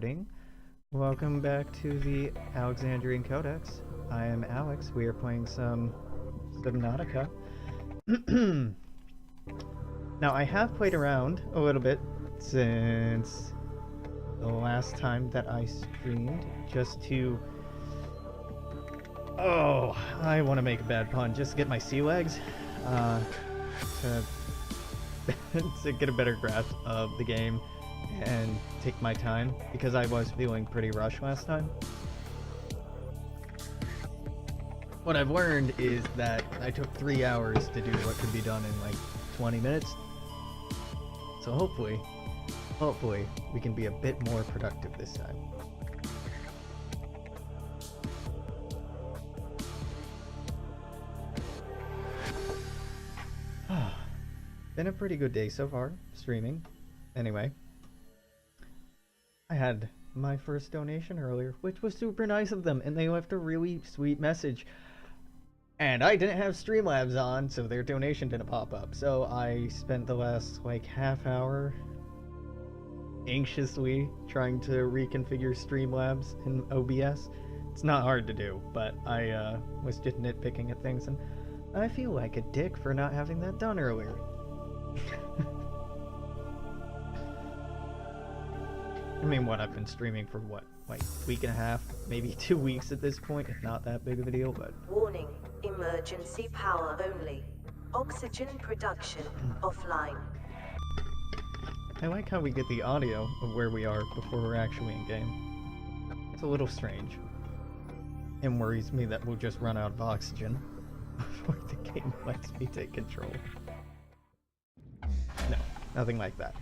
recording. Welcome back to the Alexandrian Codex. I am Alex. We are playing some Subnautica. Now, I have played around a little bit since the last time that I streamed, just to... Oh, I want to make a bad pun. Just to get my sea legs, to to get a better grasp of the game and take my time, because I was feeling pretty rushed last time. What I've learned is that I took 3 hours to do what could be done in like 20 minutes. So hopefully we can be a bit more productive this time. Been a pretty good day so far, streaming. Anyway, I had my first donation earlier, which was super nice of them, and they left a really sweet message. And I didn't have Streamlabs on, so their donation didn't pop up. So I spent the last like half hour anxiously trying to reconfigure Streamlabs in OBS. It's not hard to do, but I was just nitpicking at things, and I feel like a dick for not having that done earlier. I mean, what, I've been streaming for what, like a week and a half, maybe 2 weeks at this point, if not that big of a deal, but... Warning, emergency power only. Oxygen production offline. I like how we get the audio of where we are before we're actually in game. It's a little strange. It worries me that we'll just run out of oxygen before the game lets me take control. No, nothing like that.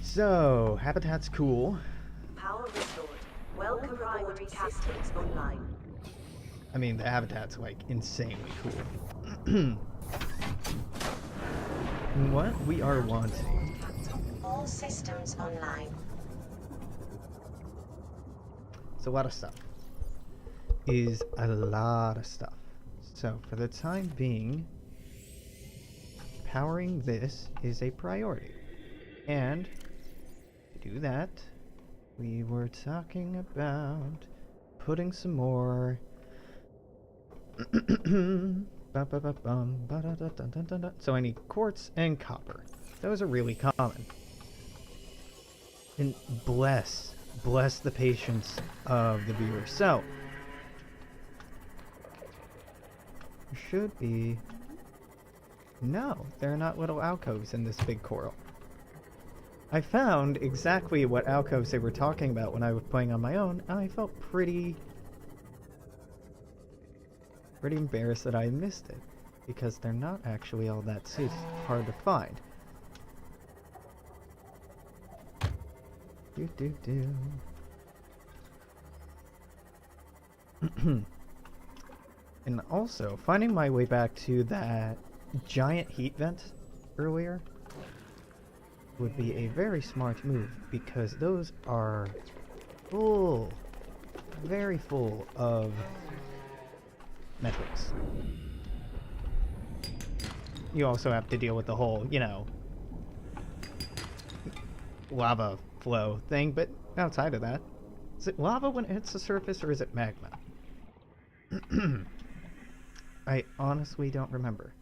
So, habitat's cool. Power restored. Welcome aboard systems online. I mean, the habitat's like insanely cool. What we are wanting. All systems online. It's a lot of stuff. Is a lot of stuff. So, for the time being, powering this is a priority. And to do that, we were talking about putting some more so I need quartz and copper. Those are really common. And bless the patience of the viewer. So there should be... No, there are not little alcoves in this big coral. I found exactly what alcoves they were talking about when I was playing on my own, and I felt pretty embarrassed that I missed it, because they're not actually all that hard to find. And also, finding my way back to that giant heat vent earlier would be a very smart move, because those are full, very full of metals. You also have to deal with the whole, you know, lava flow thing, but outside of that, is it lava when it hits the surface, or is it magma? I honestly don't remember.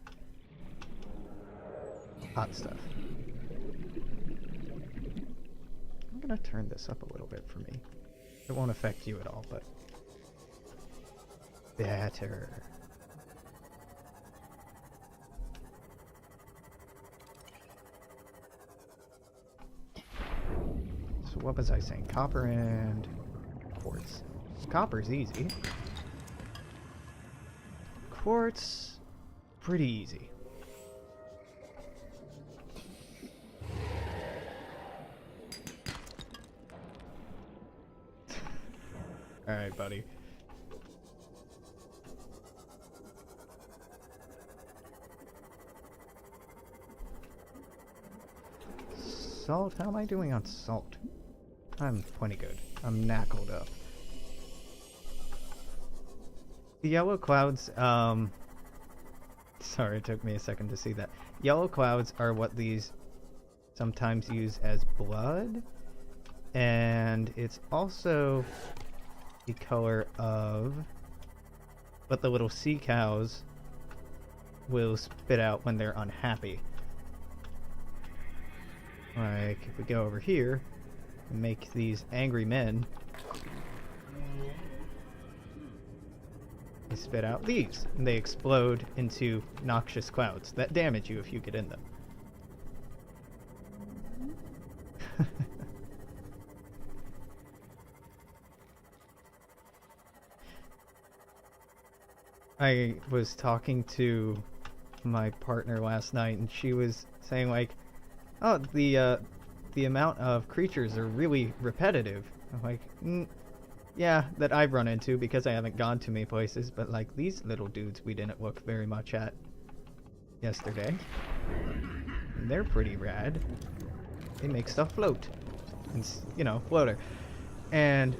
Hot stuff. I'm gonna turn this up a little bit for me. It won't affect you at all, but better. So what was I saying? Copper and quartz. Copper's easy. Quartz, pretty easy. Alright, buddy. Salt? How am I doing on salt? I'm plenty good. I'm knackled up. The yellow clouds, sorry, it took me a second to see that. Yellow clouds are what these sometimes use as blood And it's also the color of what the little sea cows will spit out when they're unhappy. Like, if we go over here and make these angry men, they spit out these, and they explode into noxious clouds that damage you if you get in them. I was talking to my partner last night, and she was saying like, "Oh, the amount of creatures are really repetitive." I'm like, "Yeah, that I've run into because I haven't gone too many places, but like these little dudes we didn't look very much at yesterday, and they're pretty rad. They make stuff float, and you know, floater, and."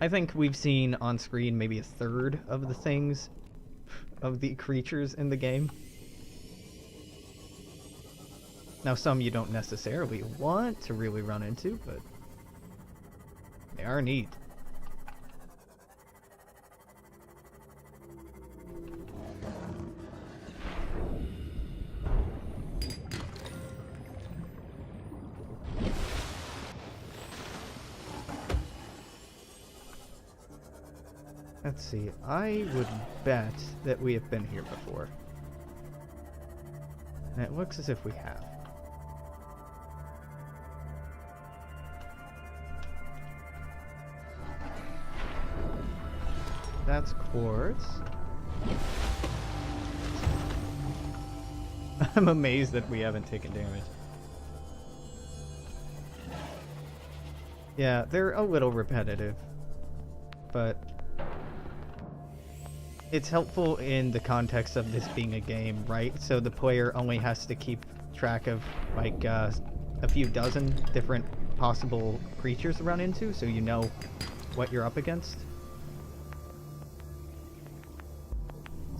I think we've seen on screen maybe a third of the things, of the creatures in the game. Now some you don't necessarily want to really run into, but they are neat. Let's see, I would bet that we have been here before. And it looks as if we have. That's quartz. I'm amazed that we haven't taken damage. Yeah, they're a little repetitive, but it's helpful in the context of this being a game, right? So the player only has to keep track of like a few dozen different possible creatures to run into, so you know what you're up against.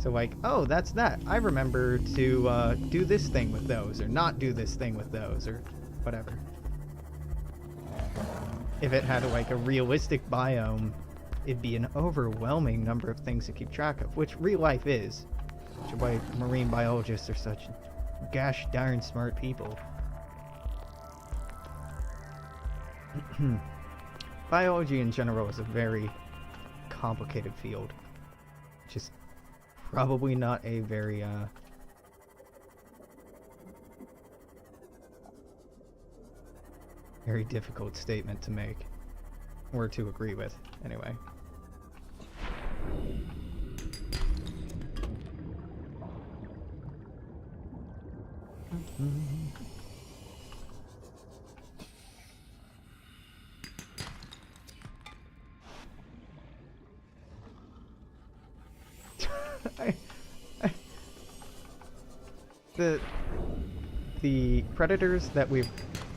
So like, oh, that's that. I remember to do this thing with those, or not do this thing with those, or whatever. If it had like a realistic biome, it'd be an overwhelming number of things to keep track of, which real life is. Which is why marine biologists are such gosh darn smart people. Biology in general is a very complicated field. Just probably not a very very difficult statement to make, or to agree with, anyway. The predators that we've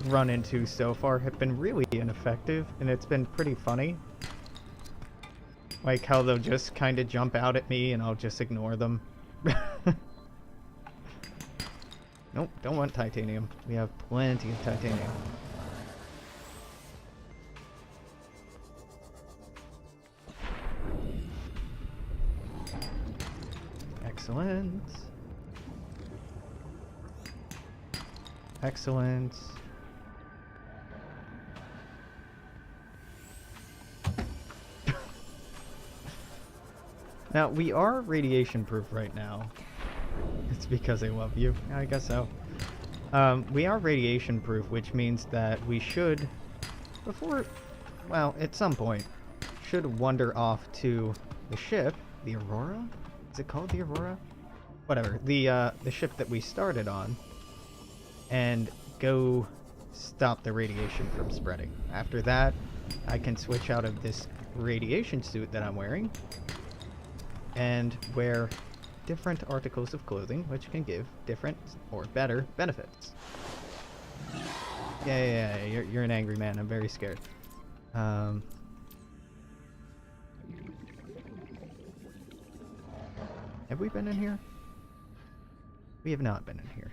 run into so far have been really ineffective, and it's been pretty funny. Like how they'll just kind of jump out at me and I'll just ignore them. Nope, don't want titanium. We have plenty of titanium. Excellent. Excellent. Now, we are radiation proof right now. It's because I love you. I guess so. We are radiation proof, which means that we should, at some point, should wander off to the ship, the Aurora? Is it called the Aurora? Whatever, the ship that we started on, and go stop the radiation from spreading. After that, I can switch out of this radiation suit that I'm wearing and wear different articles of clothing, which can give different or better benefits. Yeah, you're an angry man. I'm very scared. Have we been in here? We have not been in here.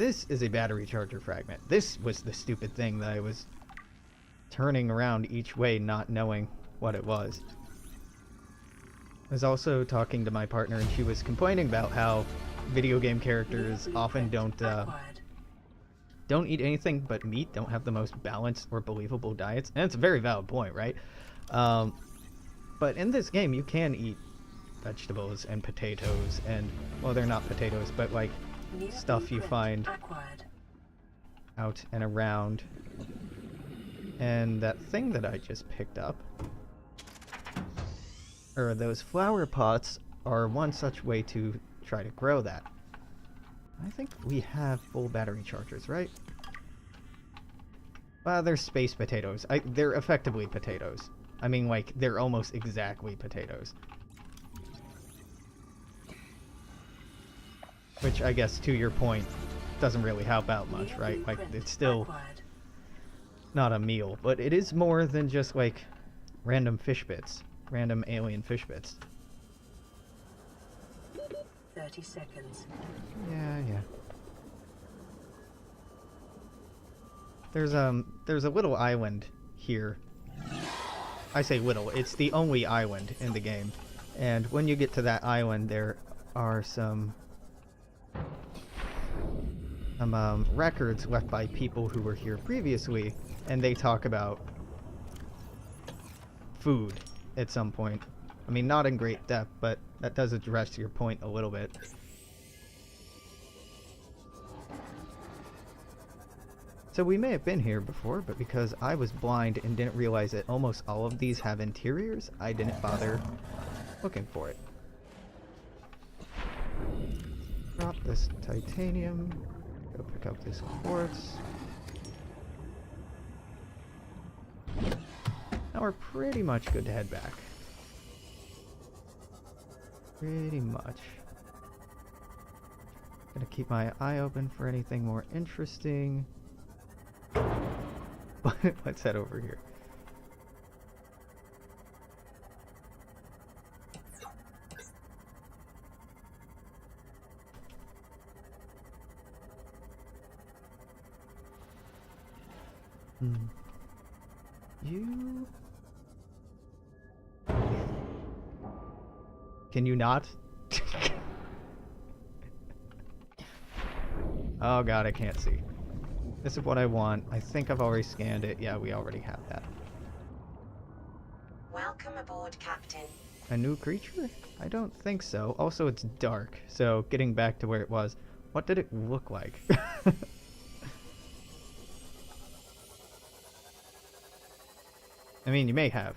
This is a battery charger fragment. This was the stupid thing that I was turning around each way not knowing what it was. I was also talking to my partner and she was complaining about how video game characters often don't eat anything but meat, don't have the most balanced or believable diets. And it's a very valid point, right? But in this game you can eat vegetables and potatoes and, well, they're not potatoes, but like stuff you find out and around. And that thing that I just picked up, or those flower pots, are one such way to try to grow that. I think we have full battery chargers, right? Well, they're space potatoes. They're effectively potatoes. I mean, like, they're almost exactly potatoes. Which, I guess, to your point, doesn't really help out much, right? Like, it's still not a meal, but it is more than just, like, random fish bits. Random alien fish bits. 30 seconds. Yeah. There's a little island here. I say little, it's the only island in the game. And when you get to that island, there are some records left by people who were here previously, and they talk about food at some point. I mean, not in great depth, but that does address your point a little bit. So we may have been here before, but because I was blind and didn't realize that almost all of these have interiors, I didn't bother looking for it. Drop this titanium. Go pick up this quartz. Now we're pretty much good to head back. Pretty much. Gonna keep my eye open for anything more interesting. Let's head over here. You... Can you not? Oh god, I can't see. This is what I want. I think I've already scanned it. Yeah, we already have that. Welcome aboard, Captain. A new creature? I don't think so. Also, it's dark, so getting back to where it was, what did it look like? I mean, you may have.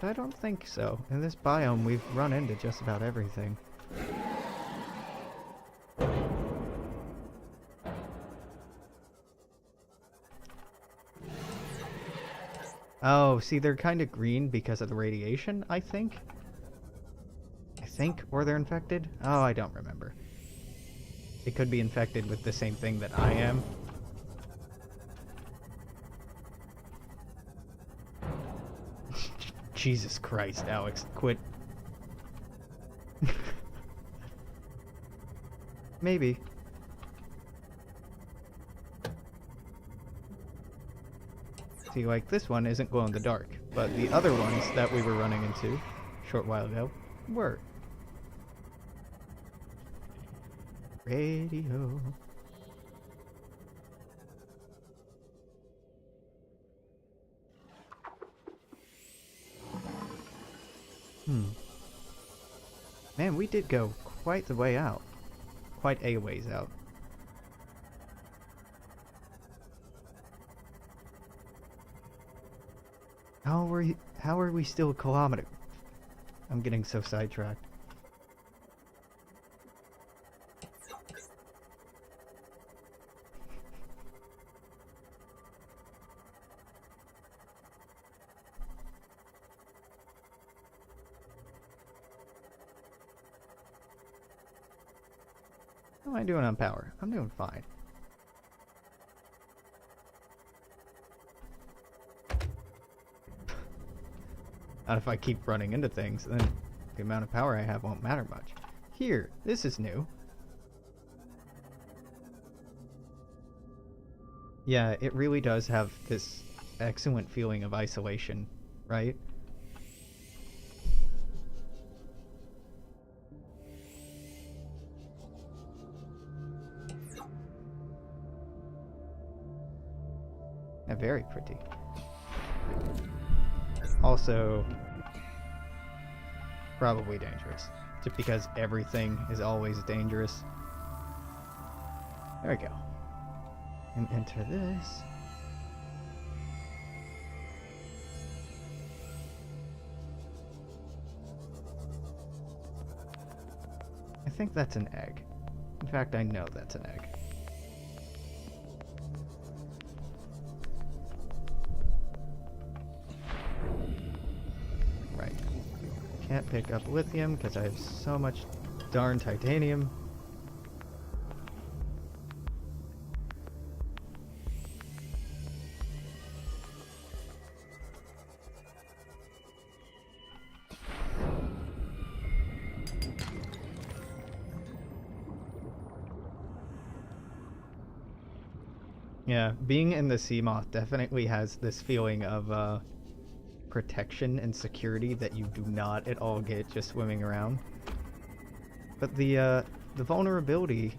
But I don't think so. In this biome, we've run into just about everything. Oh, see, they're kind of green because of the radiation, I think? Or they're infected? Oh, I don't remember. It could be infected with the same thing that I am. Jesus Christ, Alex, quit. Maybe. See, like, this one isn't glow in the dark, but the other ones that we were running into a short while ago were. Radio. Man, we did go quite the way out. Quite a ways out. How are we still a kilometer? I'm getting so sidetracked. How am I doing on power? I'm doing fine. Not if I keep running into things, then the amount of power I have won't matter much. Here, this is new. Yeah, it really does have this excellent feeling of isolation, right? Yeah, very pretty. Also, probably dangerous. Just because everything is always dangerous. There we go. And enter this. I think that's an egg. In fact, I know that's an egg. Right. Can't pick up lithium because I have so much darn titanium. Yeah, being in the sea moth definitely has this feeling of protection and security that you do not at all get just swimming around. But the vulnerability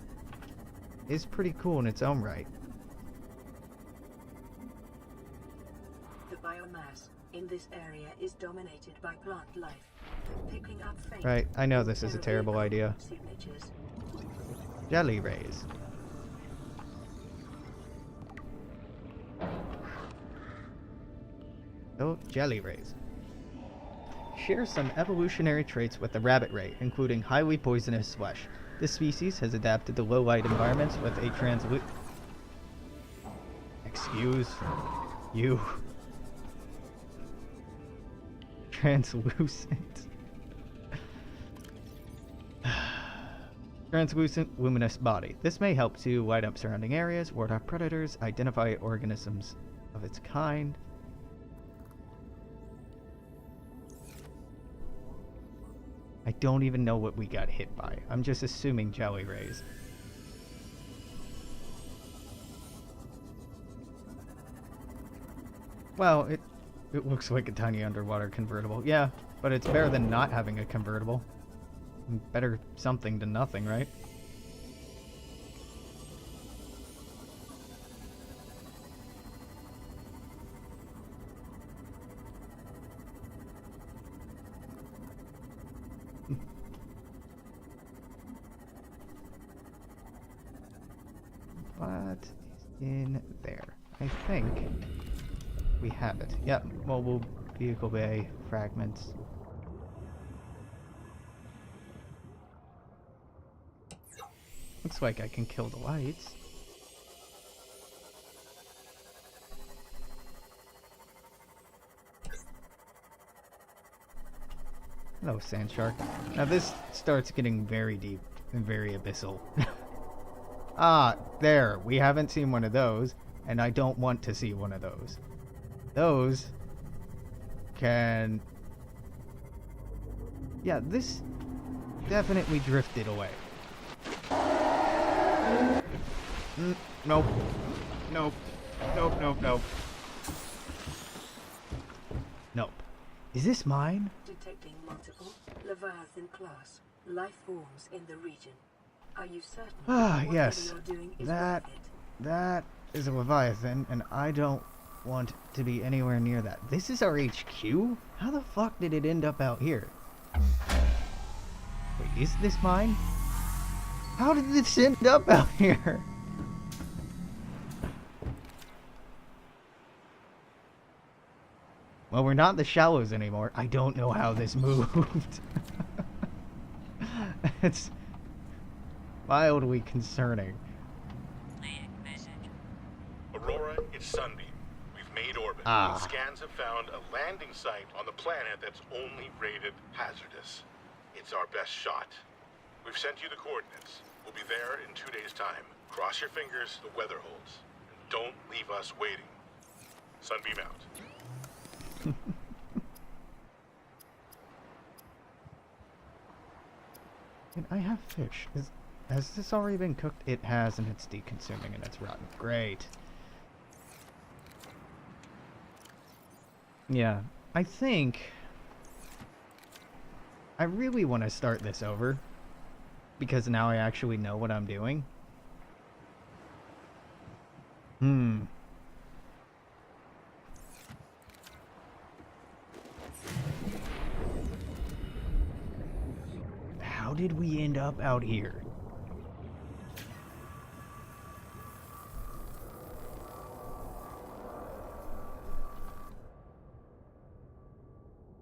is pretty cool in its own right. The biomass in this area is dominated by plant life. Picking up faint Right, I know this is a terrible idea. signatures. Jelly rays. Oh, jelly rays. Share some evolutionary traits with the rabbit ray, including highly poisonous flesh. This species has adapted to low-light environments with a Excuse you. Translucent. Translucent luminous body. This may help to light up surrounding areas, ward off predators, identify organisms of its kind. I don't even know what we got hit by. I'm just assuming jelly rays. Well, it looks like a tiny underwater convertible. Yeah, but it's better than not having a convertible. Better something than nothing, right? What is in there? I think we have it. Yep, mobile vehicle bay fragments. Looks like I can kill the lights. Hello, sand shark. Now this starts getting very deep and very abyssal. Ah, there. We haven't seen one of those, and I don't want to see one of those. Those can... Yeah, this definitely drifted away. Nope. Nope. Nope, nope, nope. Nope. Is this mine? Detecting multiple Leviathan class life forms in the region. Are you certain? Ah, that yes. whatever you're doing is That worth it? that is a Leviathan, and I don't want to be anywhere near that. This is our HQ? How the fuck did it end up out here? Wait, is this mine? How did this end up out here? Well, we're not in the shallows anymore. I don't know how this moved. It's mildly concerning. Aurora, it's Sunbeam. We've made orbit. Ah. Scans have found a landing site on the planet that's only rated hazardous. It's our best shot. We've sent you the coordinates. We'll be there in 2 days' time. Cross your fingers the weather holds. And don't leave us waiting. Sunbeam out. And I have fish. Has this already been cooked? It has, and it's deconsuming and it's rotten. Great. Yeah, I think I really want to start this over because now I actually know what I'm doing. How did we end up out here?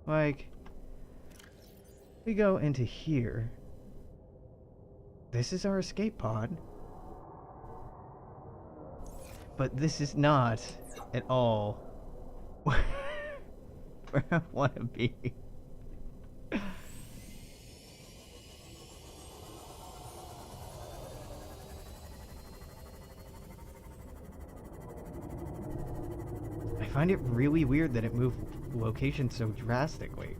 Like, we go into here. This is our escape pod. But this is not at all where I want to be. I find it really weird that it moved location so drastically.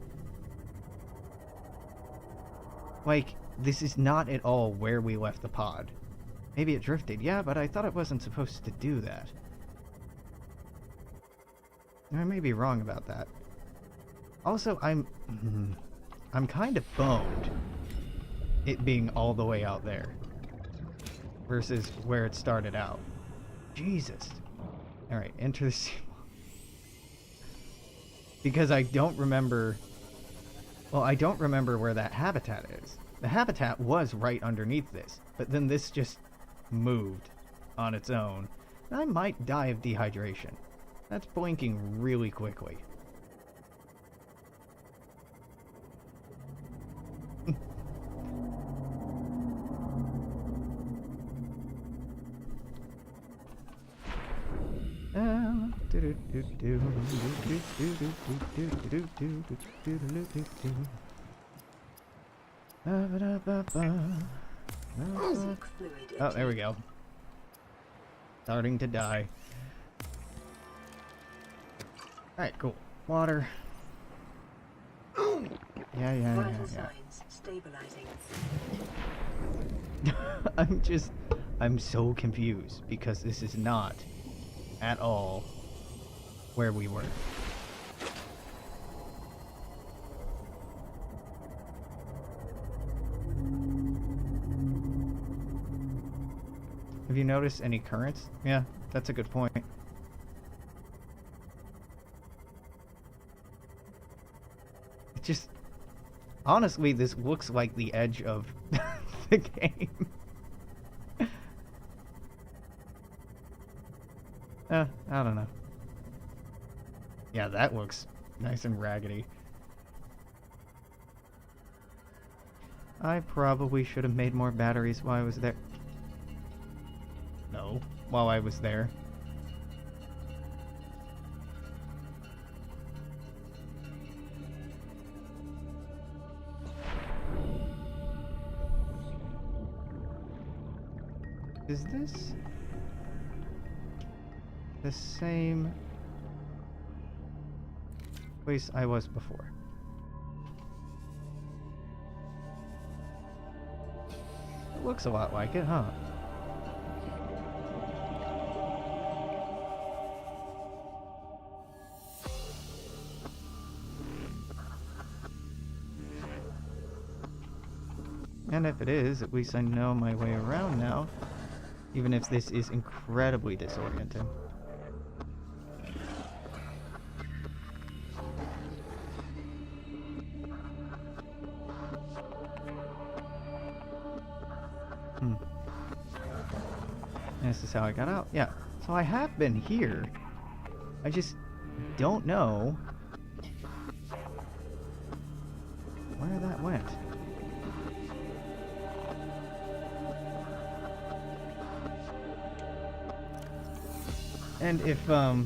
Like, this is not at all where we left the pod. Maybe it drifted, yeah, but I thought it wasn't supposed to do that. I may be wrong about that. Also, I'm kind of boned it being all the way out there versus where it started out. Jesus. Alright, enter the sea. Because I don't remember... Well, I don't remember where that habitat is. The habitat was right underneath this, but then this just moved on its own. And I might die of dehydration. That's blinking really quickly. Oh, there we go. Starting to die. Alright, cool. Water. Yeah. Vital signs stabilizing. I'm so confused because this is not at all where we were. Have you noticed any currents? Yeah, that's a good point. It just... Honestly, this looks like the edge of the game. I don't know. Yeah, that looks nice and raggedy. I probably should have made more batteries while I was there. No, while I was there. Is this the same place I was before? It looks a lot like it, huh? And if it is, at least I know my way around now, even if this is incredibly disorienting. This is how I got out. Yeah, so I have been here. I just don't know where that went. And if Welcome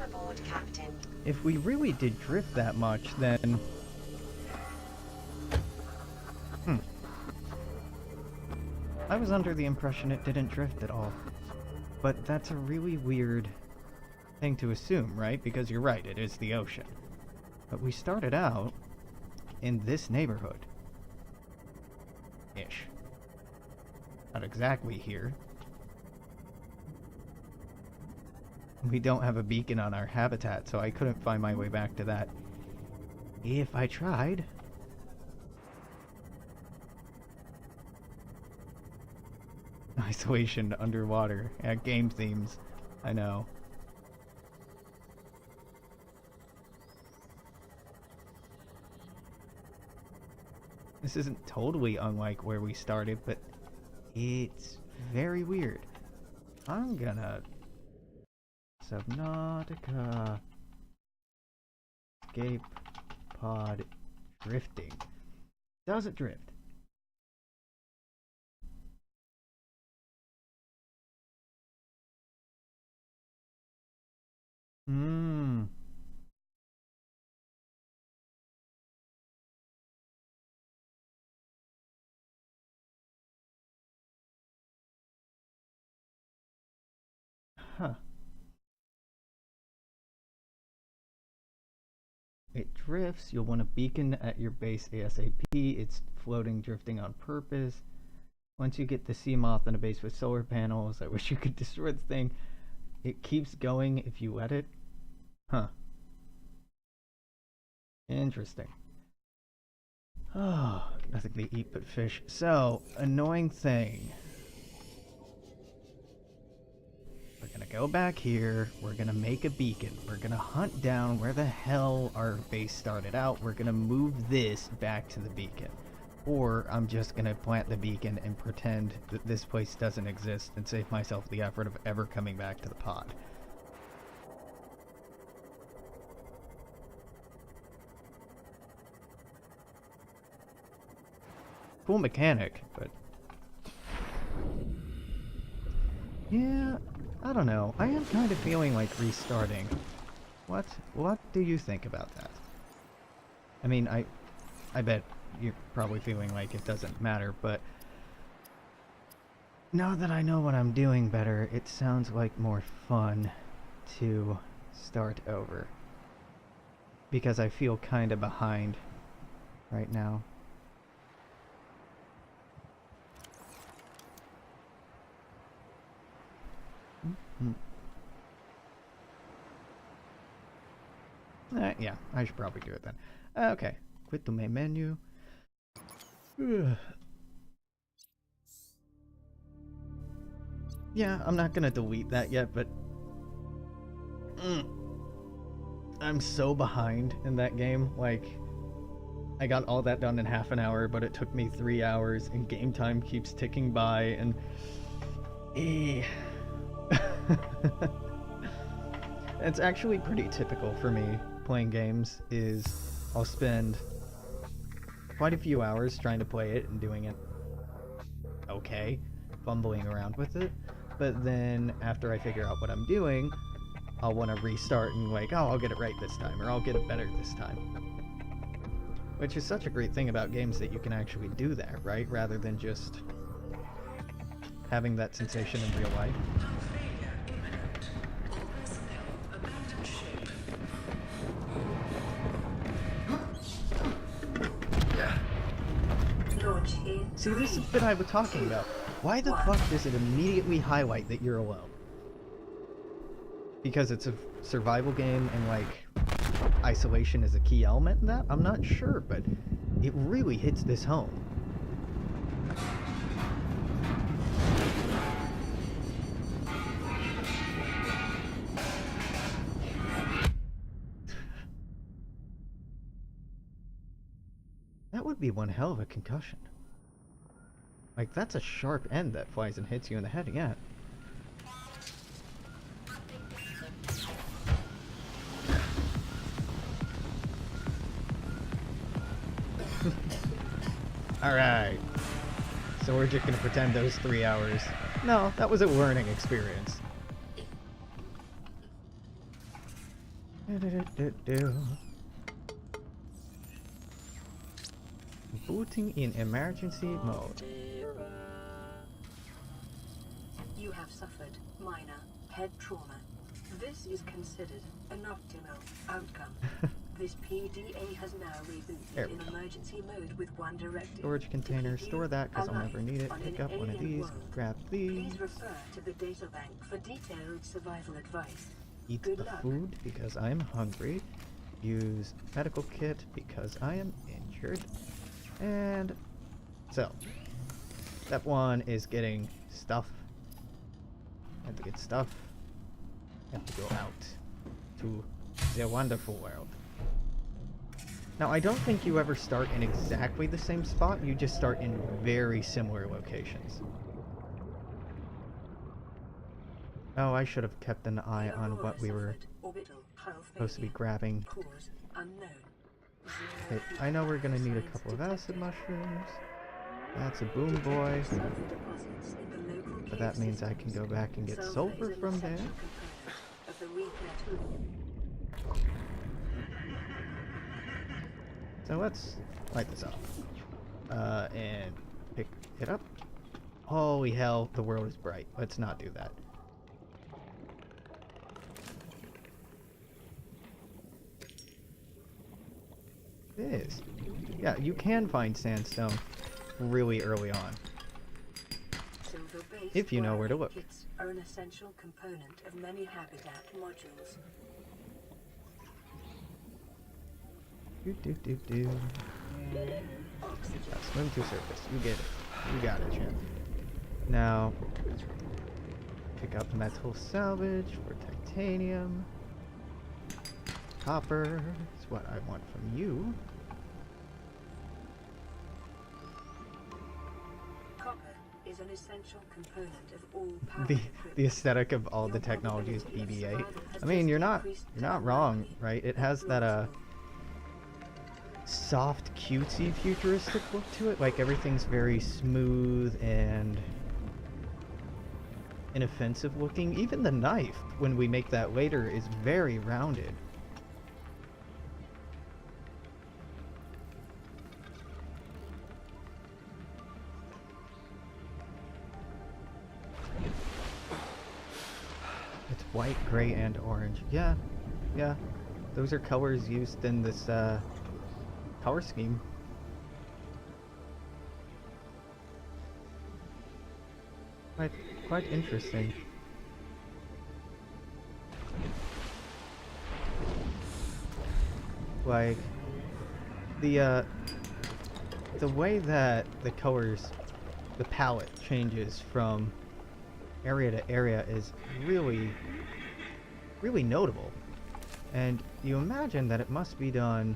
aboard, Captain. if we really did drift that much, then I was under the impression it didn't drift at all. But that's a really weird thing to assume, right? Because you're right, it is the ocean. But we started out in this neighborhood. Ish. Not exactly here. We don't have a beacon on our habitat, so I couldn't find my way back to that if I tried. Isolation underwater. Yeah, game themes. I know. This isn't totally unlike where we started, but it's very weird. I'm gonna... Subnautica... Escape pod drifting. Does it drift? Hmm. Huh. It drifts. You'll want a beacon at your base ASAP. It's floating, drifting on purpose. Once you get the sea moth in a base with solar panels, I wish you could destroy the thing. It keeps going if you let it. Huh. Interesting. Oh, nothing to eat but fish. So, annoying thing. We're gonna go back here. We're gonna make a beacon. We're gonna hunt down where the hell our base started out. We're gonna move this back to the beacon. Or I'm just gonna plant the beacon and pretend that this place doesn't exist and save myself the effort of ever coming back to the pod. Cool mechanic, but... yeah, I don't know. I am kind of feeling like restarting. What do you think about that? I mean, I bet you're probably feeling like it doesn't matter, but now that I know what I'm doing better, it sounds like more fun to start over. Because I feel kind of behind right now. Yeah, I should probably do it then. Okay, quit the main menu. Yeah, I'm not gonna delete that yet, but I'm so behind in that game. Like, I got all that done in half an hour, but it took me 3 hours, and game time keeps ticking by, and it's actually pretty typical for me playing games. Is I'll spend quite a few hours trying to play it and doing it okay, fumbling around with it, but then after I figure out what I'm doing, I'll want to restart and like, oh, I'll get it right this time, or I'll get it better this time. Which is such a great thing about games, that you can actually do that, right? Rather than just having that sensation in real life. See, this is the bit I was talking about. Why the fuck does it immediately highlight that you're alone? Because it's a survival game and, like, isolation is a key element in that? I'm not sure, but it really hits this home. That would be one hell of a concussion. Like, that's a sharp end that flies and hits you in the head, yeah. Alright. So we're just gonna pretend those 3 hours. No, that was a learning experience. Booting in emergency mode. You have suffered minor head trauma. This is considered an optimal outcome. This PDA has now There rebooted we in emergency mode with one directive. Storage container, To keep store you that because I'll alive never need it. on Pick an up one of alien these, world. grab these, Please refer to the data bank for detailed survival advice. eat Good the luck. food because I am hungry, use medical kit because I am injured, and so step one is getting stuff. I have to get stuff. I have to go out to the wonderful world. Now, I don't think you ever start in exactly the same spot. You just start in very similar locations. Oh, I should have kept an eye on what we were supposed to be grabbing. Okay, I know we're gonna need a couple of acid mushrooms. That's a boom boy. But that means I can go back and get sulfur from there. So let's light this up. And pick it up. Holy hell, the world is bright. Let's not do that. It is. Yeah, you can find sandstone really early on. If you know where to look. Kits are an essential component of many habitat modules. Do. Swim to surface. You get it. You got it, champ. Now, pick up metal salvage for titanium. Copper is what I want from you. Copper is an essential component of all power The aesthetic of all the technology is BB-8. I mean, you're not wrong, right? It has that soft, cutesy, futuristic look to it. Like everything's very smooth and inoffensive looking. Even the knife, when we make that later, is very rounded. It's white, gray, and orange. Yeah. Those are colors used in this color scheme. Quite interesting. Like the way that the colors, the palette changes from area to area is really notable. And you imagine that it must be done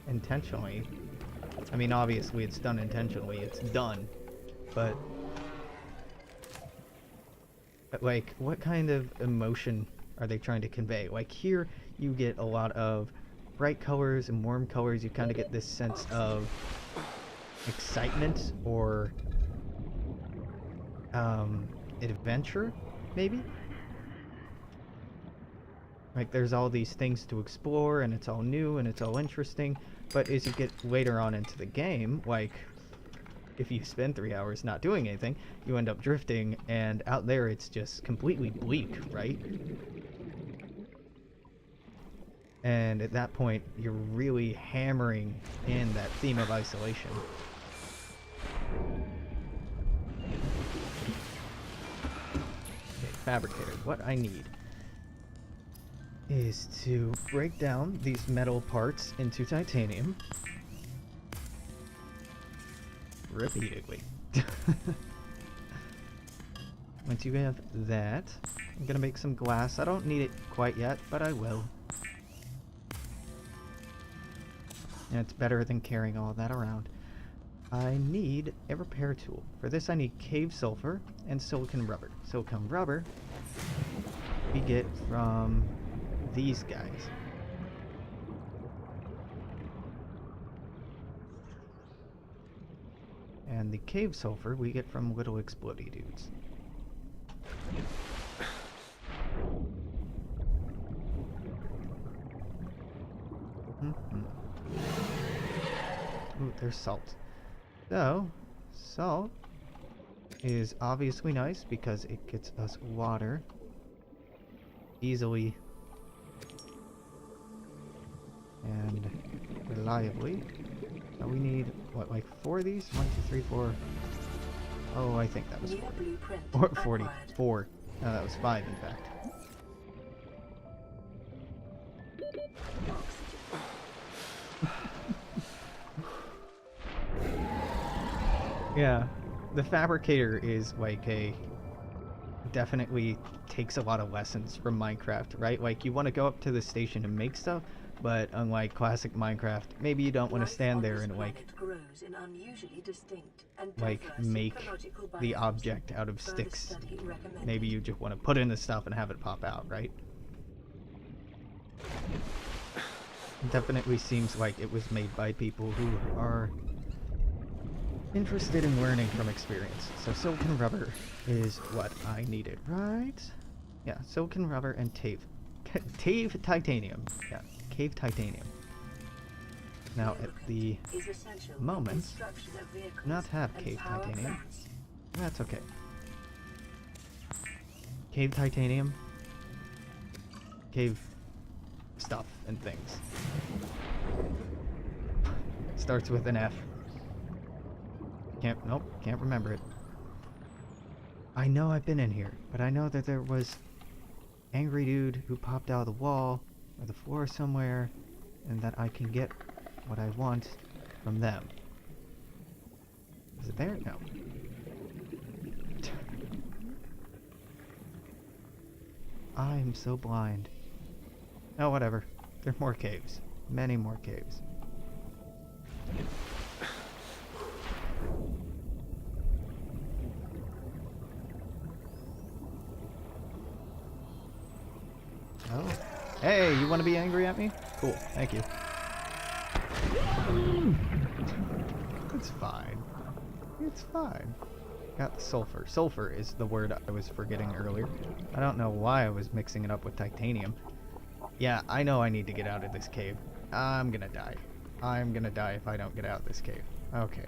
intentionally. I mean, obviously it's done intentionally, it's done. But like, what kind of emotion are they trying to convey? Like here, you get a lot of bright colors and warm colors. You kind of get this sense of excitement or adventure, maybe? Like there's all these things to explore and it's all new and it's all interesting, but as you get later on into the game, like if you spend 3 hours not doing anything, you end up drifting, and out there it's just completely bleak, right? And at that point, you're really hammering in that theme of isolation. Okay, fabricator. What I need is to break down these metal parts into titanium repeatedly. Once you have that, I'm gonna make some glass. I don't need it quite yet, but I will. And it's better than carrying all that around. I need a repair tool. For this I need cave sulfur and silicon rubber. Silicon rubber we get from these guys. And the cave sulfur we get from little explodey dudes. Ooh, there's salt. So, salt is obviously nice because it gets us water easily and reliably. We need, what, like 4 of these? 1, 2, 3, 4. Oh, I think that was New 4. blueprint Or acquired. 44. No, that was 5, in fact. Yeah, the fabricator is like definitely takes a lot of lessons from Minecraft, right? Like you want to go up to the station and make stuff, but unlike classic Minecraft, maybe you don't want to Life stand on there this and like planet grows in unusually distinct and like diverse make ecological the biomes. object out of Further sticks. study recommended. Maybe you just want to put in the stuff and have it pop out, right? Definitely seems like it was made by people who are interested in learning from experience. So silicon rubber is what I needed, right? Yeah, silicon rubber and tave. Tave titanium. Yeah, cave titanium. Now at the Is essential in moment, construction of vehicles not have and cave power titanium. plants. That's okay. Cave titanium. Cave stuff and things. Starts with an F. Can't remember it. I know I've been in here, but I know that there was angry dude who popped out of the wall or the floor somewhere, and that I can get what I want from them. Is it there? No. I'm so blind. Oh, whatever. There are more caves. Many more caves. Oh. Hey, you want to be angry at me? Cool, thank you. It's fine. It's fine. Got the sulfur. Sulfur is the word I was forgetting earlier. I don't know why I was mixing it up with titanium. Yeah, I know I need to get out of this cave. I'm gonna die. I'm gonna die if I don't get out of this cave. Okay.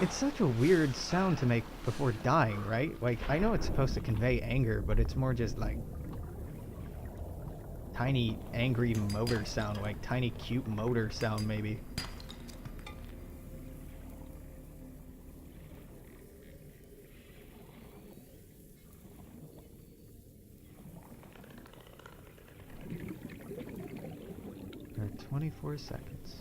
It's such a weird sound to make before dying, right? Like, I know it's supposed to convey anger, but it's more just like tiny angry motor sound, like tiny cute motor sound maybe. There are 24 seconds.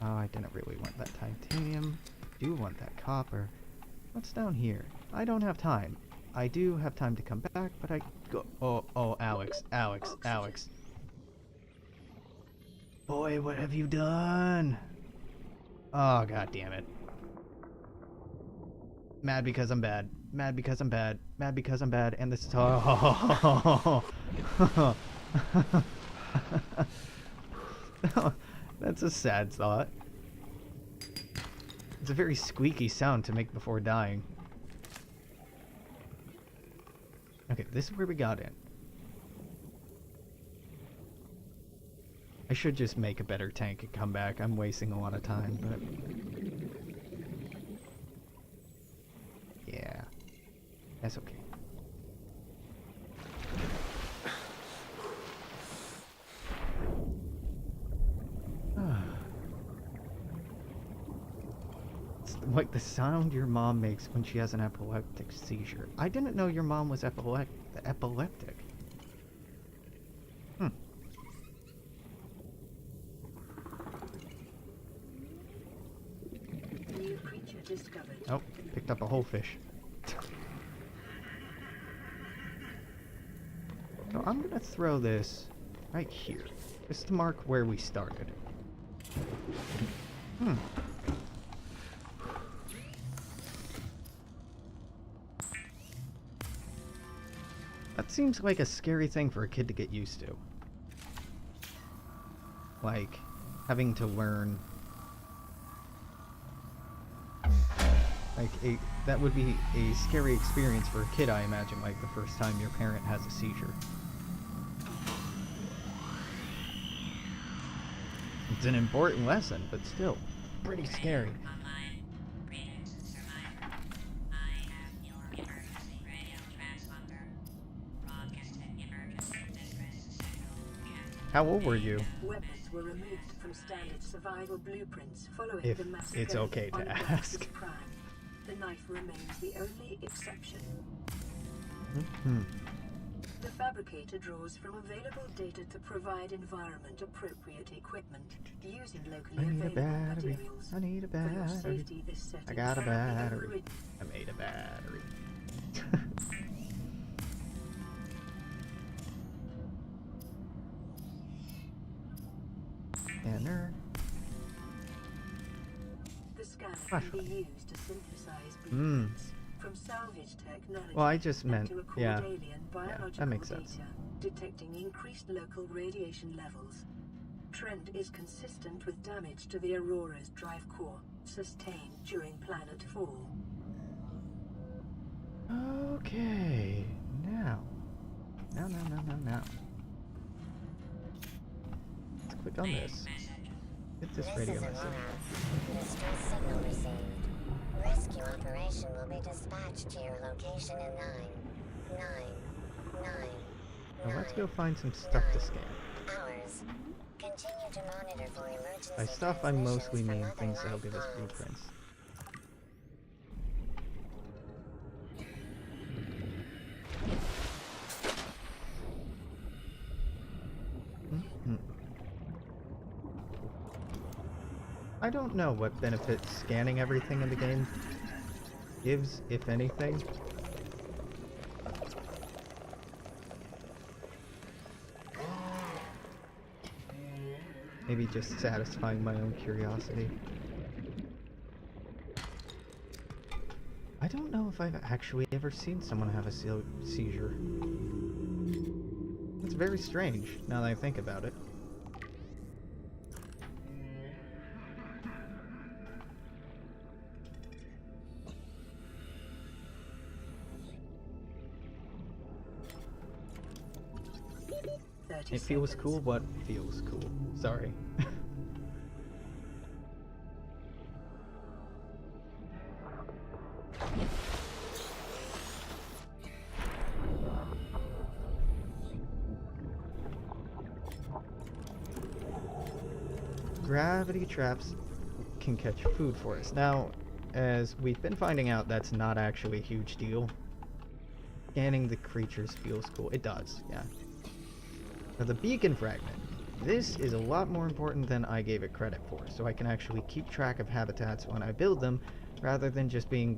Oh, I didn't really want that titanium. Do want that copper. What's down here? I don't have time. I do have time to come back, but I go. Oh, Alex. Boy, what have you done? Oh, god damn it. Mad because I'm bad. Mad because I'm bad. Mad because I'm bad. And this is That's a sad thought. It's a very squeaky sound to make before dying. Okay, this is where we got in. I should just make a better tank and come back. I'm wasting a lot of time, but... yeah. That's okay. It's like the sound your mom makes when she has an epileptic seizure. I didn't know your mom was epileptic. New creature discovered. Oh, picked up a whole fish. So I'm gonna throw this right here, just to mark where we started. That seems like a scary thing for a kid to get used to. Like, having to learn... like, that would be a scary experience for a kid, I imagine, like the first time your parent has a seizure. It's an important lesson, but still, pretty scary. Online. Greetings, Survivor. I have your emergency radio transponder. How old were you? Weapons were removed from standard survival blueprints following If the mass it's growth okay to on ask. Galaxy's Prime. The knife remains the only exception. Mm-hmm. The fabricator draws from available data to provide environment-appropriate equipment using locally I need a available battery. materials. I need a For your battery. safety, this setting I got a cannot be battery. overridden. I made a battery. Scanner. The scanner can Flashlight. be used to synthesize blueprints from salvage technology Well, I just and meant, to record yeah. alien biological that makes sense. data, detecting increased local radiation levels. Trend is consistent with damage to the Aurora's drive core, sustained during planet fall. Okay. Now. Now. Let's click on this. Get this radio message. Distress signal received. Rescue operation will be dispatched to your location in 9 Now let's go find some stuff to scan. hours. Continue to monitor for emergency By stuff, I mostly transmissions from mean other things that'll life give us forms. blueprints. I don't know what benefit scanning everything in the game gives, if anything. Maybe just satisfying my own curiosity. I don't know if I've actually ever seen someone have a seizure. It's very strange, now that I think about it. It feels cool. What feels cool? Sorry. Gravity traps can catch food for us. Now, as we've been finding out, that's not actually a huge deal. Scanning the creatures feels cool. It does, yeah. Now the beacon fragment. This is a lot more important than I gave it credit for, so I can actually keep track of habitats when I build them, rather than just being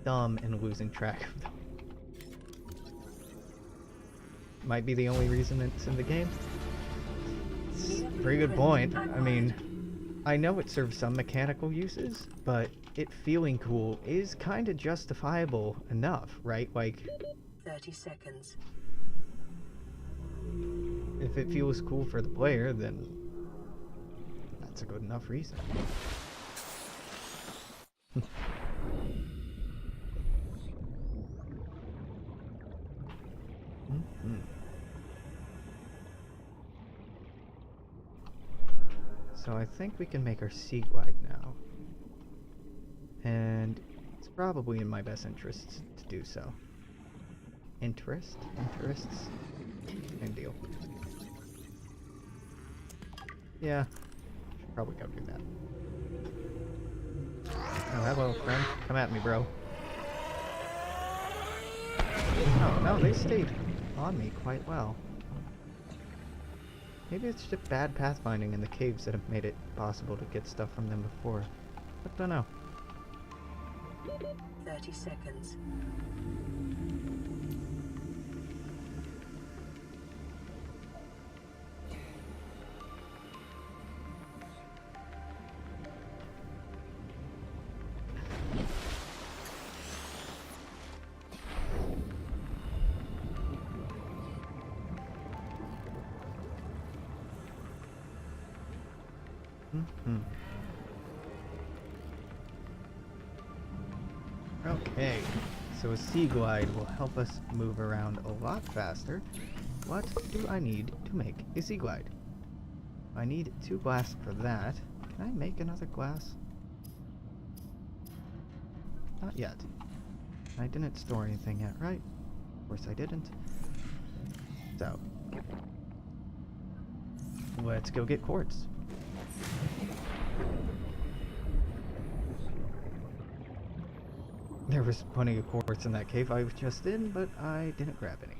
dumb and losing track of them. Might be the only reason it's in the game. It's a pretty good point. I mean, I know it serves some mechanical uses, but it feeling cool is kind of justifiable enough, right? Like, 30 seconds. if it feels cool for the player, then that's a good enough reason. So I think we can make our sea glide now. And it's probably in my best interest to do so. Interests? Same deal. Yeah, should probably go do that. Oh, hello, friend. Come at me, bro. Oh, no, they stayed on me quite well. Maybe it's just bad pathfinding in the caves that have made it possible to get stuff from them before. I don't know. 30 seconds. Okay, so a sea glide will help us move around a lot faster. What do I need to make a sea glide? I need 2 glass for that. Can I make another glass? Not yet. I didn't store anything yet, right? Of course I didn't. So, let's go get quartz. There was plenty of quartz in that cave I was just in, but I didn't grab any.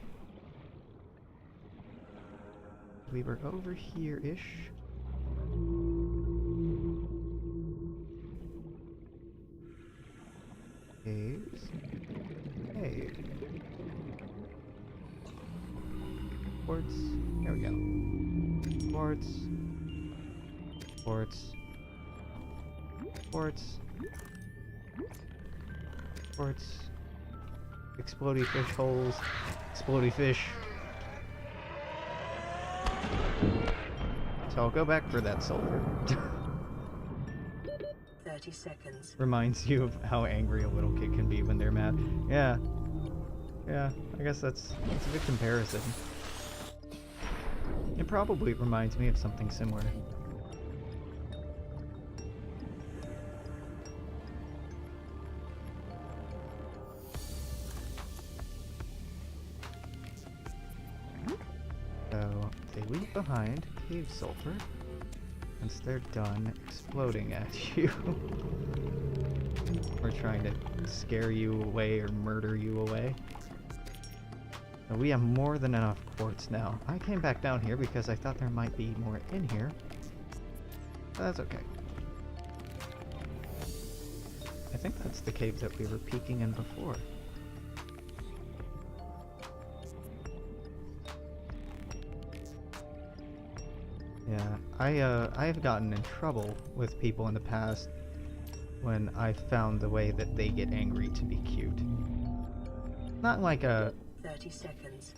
We were over here-ish. Caves. Cave. Quartz. There we go. Quartz. Quartz. Quartz. Quartz. Explodey fish holes. Explodey fish. So I'll go back for that sulfur. 30 seconds. Reminds you of how angry a little kid can be when they're mad. Yeah. Yeah, I guess that's a good comparison. It probably reminds me of something similar. So, they leave behind cave sulfur once they're done exploding at you. Or trying to scare you away or murder you away. So we have more than enough quartz now. I came back down here because I thought there might be more in here. But that's okay. I think that's the cave that we were peeking in before. Yeah, I have gotten in trouble with people in the past when I found the way that they get angry to be cute. Not like a 30 seconds.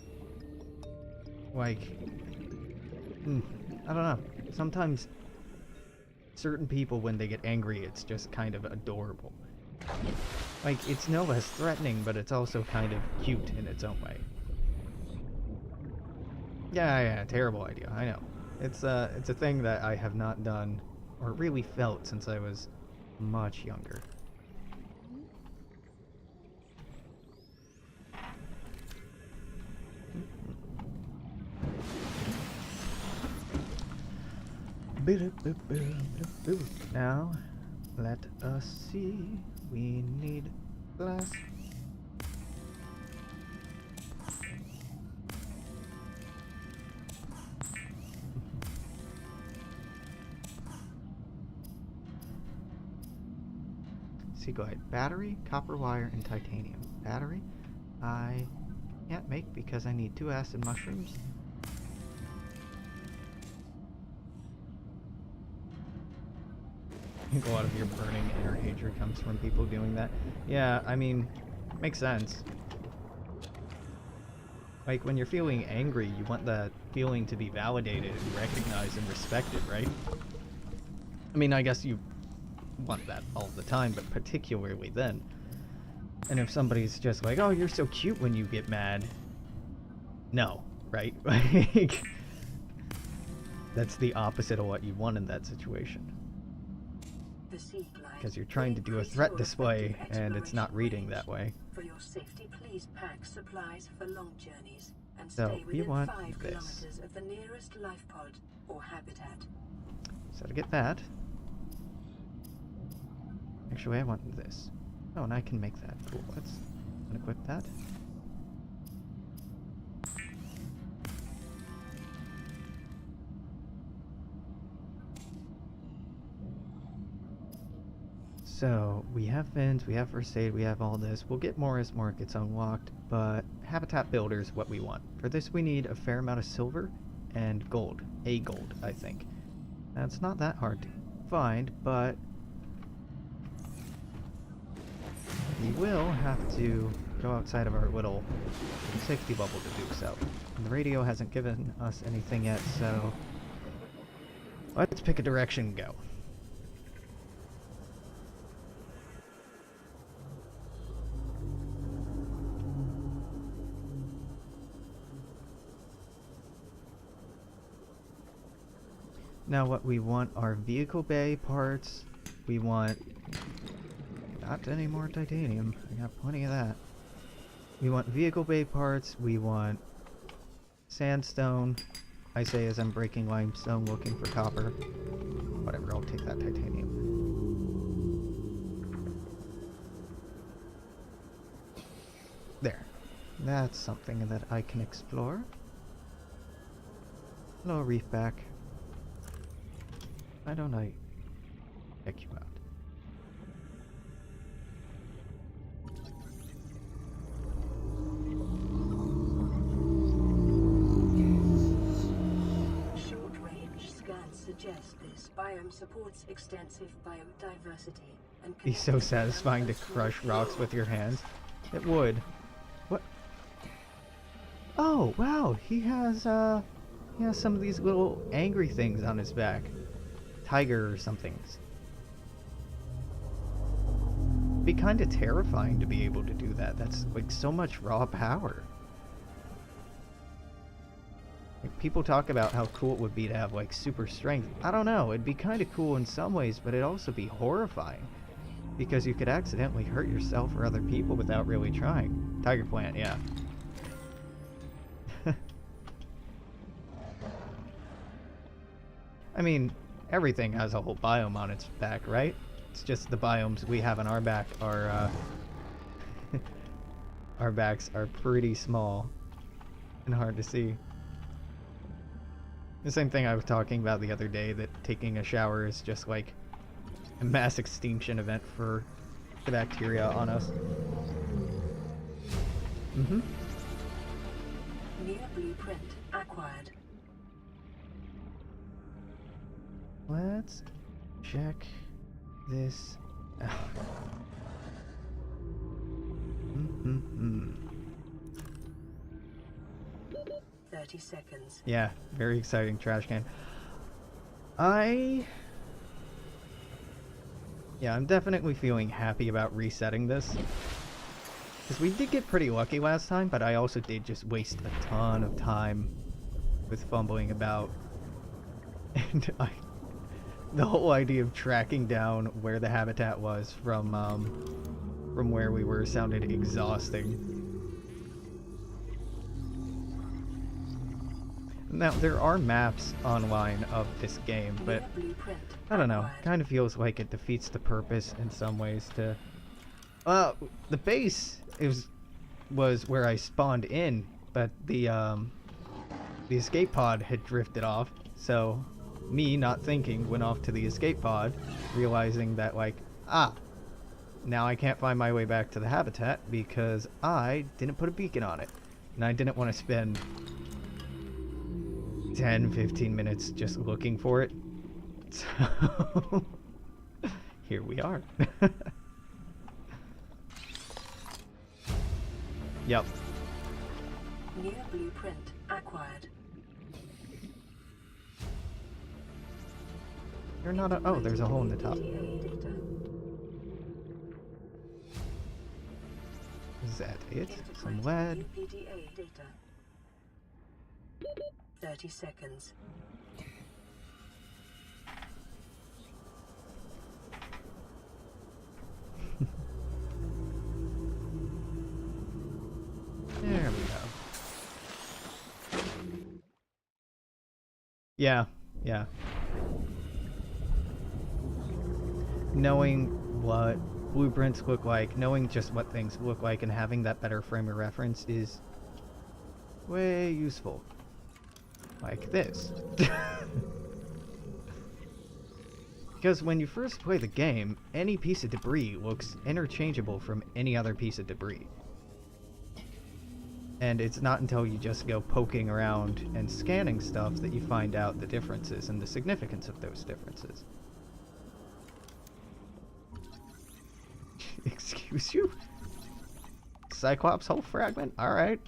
like I don't know. Sometimes certain people when they get angry it's just kind of adorable. Like it's no less threatening, but it's also kind of cute in its own way. Yeah, terrible idea. I know. It's a thing that I have not done or really felt since I was much younger. Now, let us see. We need glass. Seaglide. Battery, copper wire, and titanium. Battery, I can't make because I need 2 acid mushrooms. I think a lot of your burning inner hatred comes from people doing that. Yeah, I mean, makes sense. Like, when you're feeling angry, you want that feeling to be validated and recognized and respected, right? I mean, I guess you want that all the time, but particularly then. And if somebody's just like, oh, you're so cute when you get mad. No, right? Like, that's the opposite of what you want in that situation. Because you're trying to do a threat display, and it's not reading that way. For your safety, please pack supplies for long journeys and So, stay we within want 5 this. kilometers of the nearest life pod or habitat. So to get that, actually I want this. Oh, and I can make that. Cool. Let's unequip that. So, we have fins, we have first aid, we have all this. We'll get more as more gets unlocked, but habitat builder is what we want. For this we need a fair amount of silver and gold. A gold, I think. That's not that hard to find, but we will have to go outside of our little safety bubble to do so. And the radio hasn't given us anything yet, so let's pick a direction and go. Now what we want are vehicle bay parts. We want not any more titanium. I got plenty of that. We want vehicle bay parts. We want sandstone. I say as I'm breaking limestone looking for copper. Whatever, I'll take that titanium. There. That's something that I can explore. Hello, Reefback. Why don't I check you out? Short-range scans suggest this biome supports extensive biodiversity and Be so satisfying to crush rocks with your hands. It would. What? Oh, wow, he has some of these little angry things on his back. Tiger or something. Be kind of terrifying to be able to do that. That's like so much raw power. Like, people talk about how cool it would be to have like super strength. I don't know, it'd be kind of cool in some ways, but it'd also be horrifying. Because you could accidentally hurt yourself or other people without really trying. Tiger plant, yeah. I mean, everything has a whole biome on its back, right? It's just the biomes we have on our back are, our backs are pretty small and hard to see. The same thing I was talking about the other day, that taking a shower is just like a mass extinction event for the bacteria on us. Mm-hmm. Near blueprint acquired. Let's check this out. Mm-hmm. 30 seconds. Yeah, very exciting trash can. Yeah, I'm definitely feeling happy about resetting this. Because we did get pretty lucky last time, but I also did just waste a ton of time with fumbling about. And the whole idea of tracking down where the habitat was from where we were sounded exhausting. Now, there are maps online of this game, but I don't know, kind of feels like it defeats the purpose in some ways to... the base was where I spawned in, but the escape pod had drifted off, so me, not thinking, went off to the escape pod, realizing that, like, now I can't find my way back to the habitat because I didn't put a beacon on it, and I didn't want to spend 10-15 minutes just looking for it. So here we are. Yep. Near blueprint acquired. You're not a... Oh, there's a hole in the top. Is that it? Some lead. PDA data. 30 seconds. There we go. Yeah, yeah. Knowing what blueprints look like, knowing just what things look like, and having that better frame of reference is way useful. Like this. Because when you first play the game, any piece of debris looks interchangeable from any other piece of debris. And it's not until you just go poking around and scanning stuff that you find out the differences and the significance of those differences. Excuse you? Cyclops hull fragment? Alright.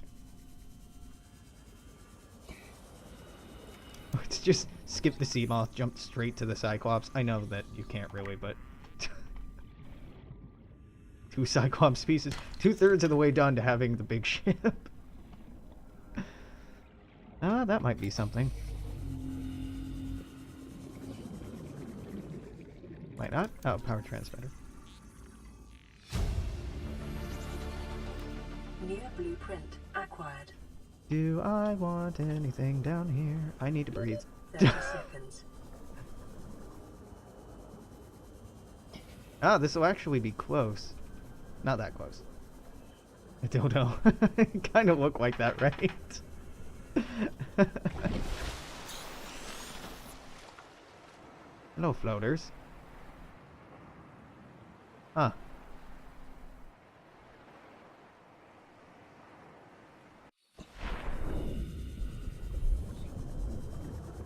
Let's just skip the sea moth, jump straight to the Cyclops. I know that you can't really, but... 2 Cyclops pieces. 2/3 of the way done to having the big ship. That might be something. Might not? Oh, power transmitter. Near blueprint acquired. Do I want anything down here? I need to breathe. 30 seconds. Ah, this will actually be close. Not that close. I don't know. It kind of look like that, right? Hello, floaters. Huh.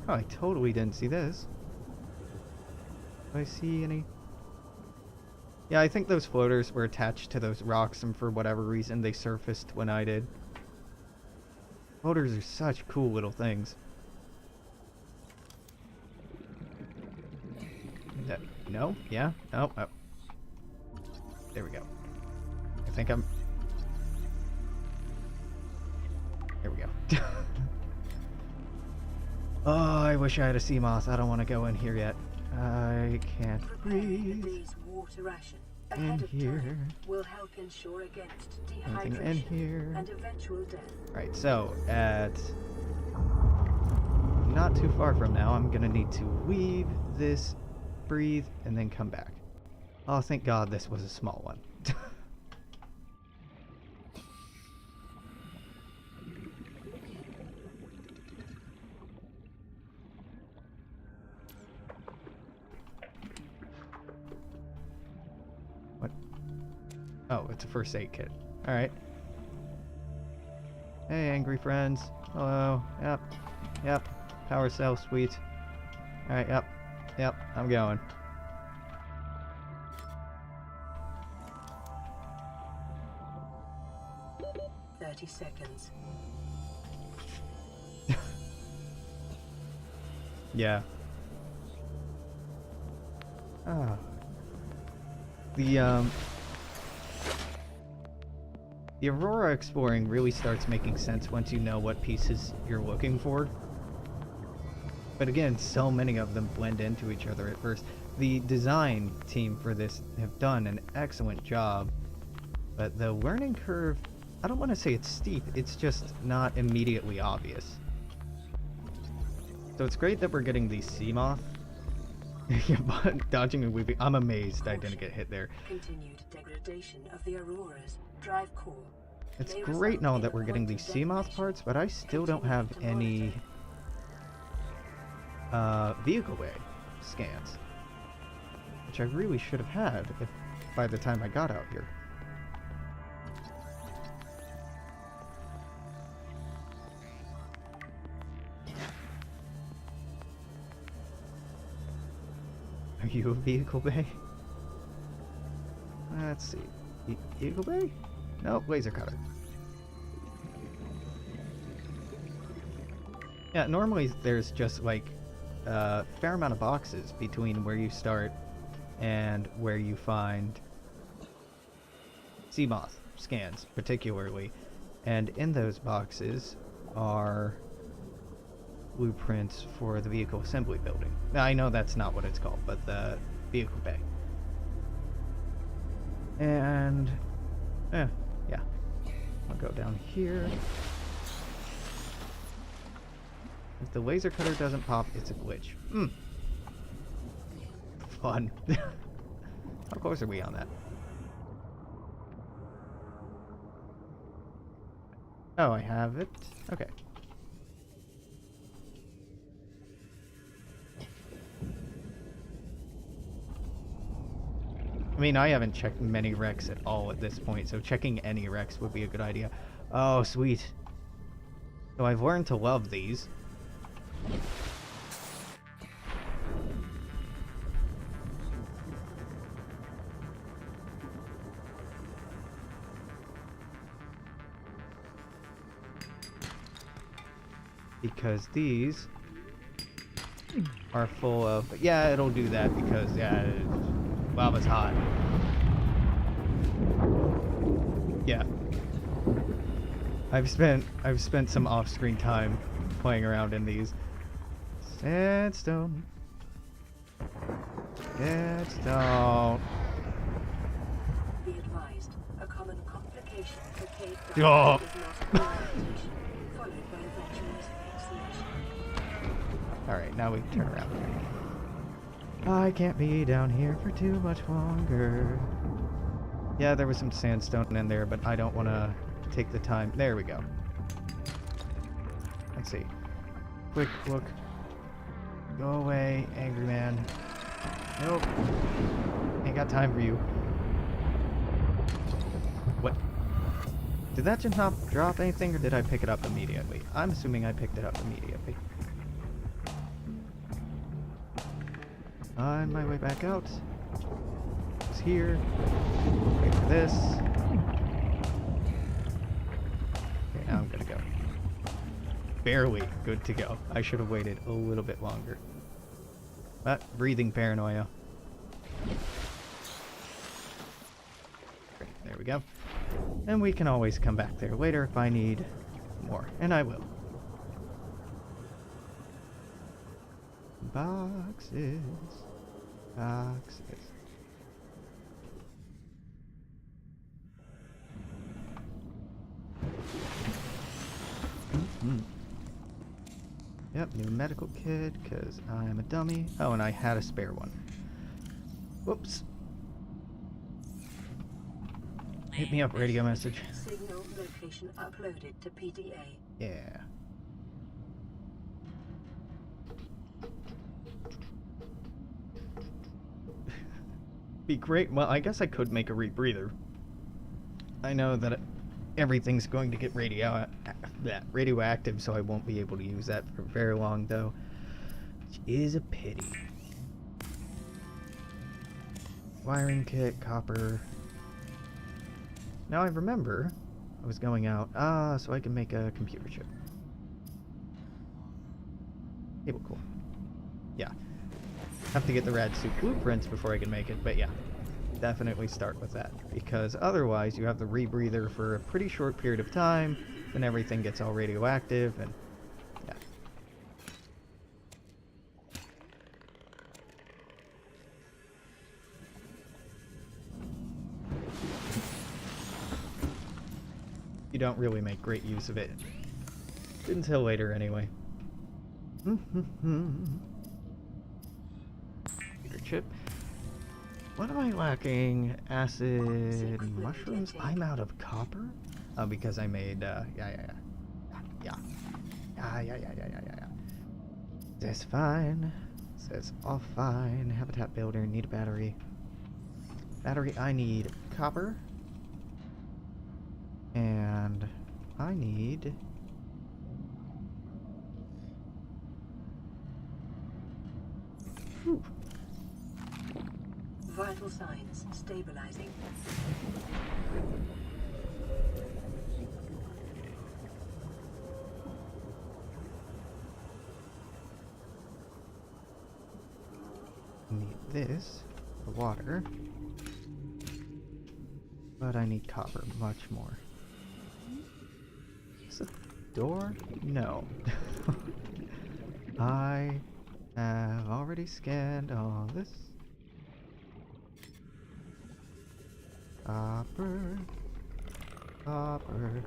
Oh, I totally didn't see this. Do I see any? Yeah, I think those floaters were attached to those rocks, and for whatever reason they surfaced when I did. Floaters are such cool little things. No? Yeah? No? Oh. There we go. I think I'm... There we go. Oh, I wish I had a sea moth. I don't want to go in here yet. I can't Prepare the breathe. day's water ration In ahead of here. time will help ensure against Anything in dehydration here? and eventual death. Right, so at not too far from now, I'm gonna need to leave this, breathe, and then come back. Oh, thank God this was a small one. What? Oh, it's a first aid kit. Alright. Hey, angry friends. Hello. Yep. Yep. Power cell, sweet. Alright, yep. Yep, I'm going. Seconds. Yeah. Ah. The Aurora exploring really starts making sense once you know what pieces you're looking for. But again, so many of them blend into each other at first. The design team for this have done an excellent job, but the learning curve, I don't want to say it's steep, it's just not immediately obvious. So it's great that we're getting the sea moth. Yeah, but dodging and weaving, I'm amazed I didn't get hit there. Continued degradation of the Aurora's drive core. It's May great result now in that we're getting quantum these sea moth detonation. parts, but I still don't have Continue to any vehicle bay scans, which I really should have had if by the time I got out here. Are you a vehicle bay? Let's see. Vehicle bay? Nope, laser cutter. Yeah, normally there's just like a fair amount of boxes between where you start and where you find sea moth scans, particularly. And in those boxes are blueprints for the vehicle assembly building. Now, I know that's not what it's called, but the vehicle bay. And yeah, I'll go down here. If the laser cutter doesn't pop, it's a glitch. Fun. How close are we on that? Oh, I have it. Okay. I mean, I haven't checked many wrecks at all at this point, so checking any wrecks would be a good idea. Oh, sweet. So I've learned to love these. Because these are full of... Yeah, it'll do that because, yeah, lava's hot. Yeah. I've spent some off-screen time playing around in these. Sandstone. Sandstone. Be advised, a common complication for cave Oh. diving is loss of orientation followed by a virtuous exhalation. Alright, now we can turn around. I can't be down here for too much longer. Yeah, there was some sandstone in there, but I don't want to take the time. There we go. Let's see. Quick look. Go away, angry man. Nope. Ain't got time for you. What? Did that just not drop anything, or did I pick it up immediately? I'm assuming I picked it up immediately. On my way back out. It's here. Wait for this. Okay, now I'm gonna go. Barely good to go. I should have waited a little bit longer. But breathing paranoia. Great, there we go. And we can always come back there later if I need more, and I will. Boxes. Boxes. Yep, new medical kit, because I'm a dummy. Oh, and I had a spare one. Whoops. Hit me up, radio message. Signal location uploaded to PDA. Yeah. Be great. Well, I guess I could make a rebreather. I know that everything's going to get radioactive, so I won't be able to use that for very long, though. Which is a pity. Wiring kit, copper. Now I remember I was going out. So I can make a computer chip. Cable core. Yeah. Have to get the rad suit blueprints before I can make it, but yeah. Definitely start with that, because otherwise you have the rebreather for a pretty short period of time, then everything gets all radioactive, and yeah. You don't really make great use of it. Until later, anyway. Computer chip. What am I lacking? Acid mushrooms? I'm out of copper? Oh, because I made, yeah. That's fine. Says all fine. Habitat builder, need a battery. Battery, I need copper. And I need... Whew. Vital signs stabilizing. Need this for water, but I need copper much more. Is this a door? No. I have already scanned all this. Copper. Copper.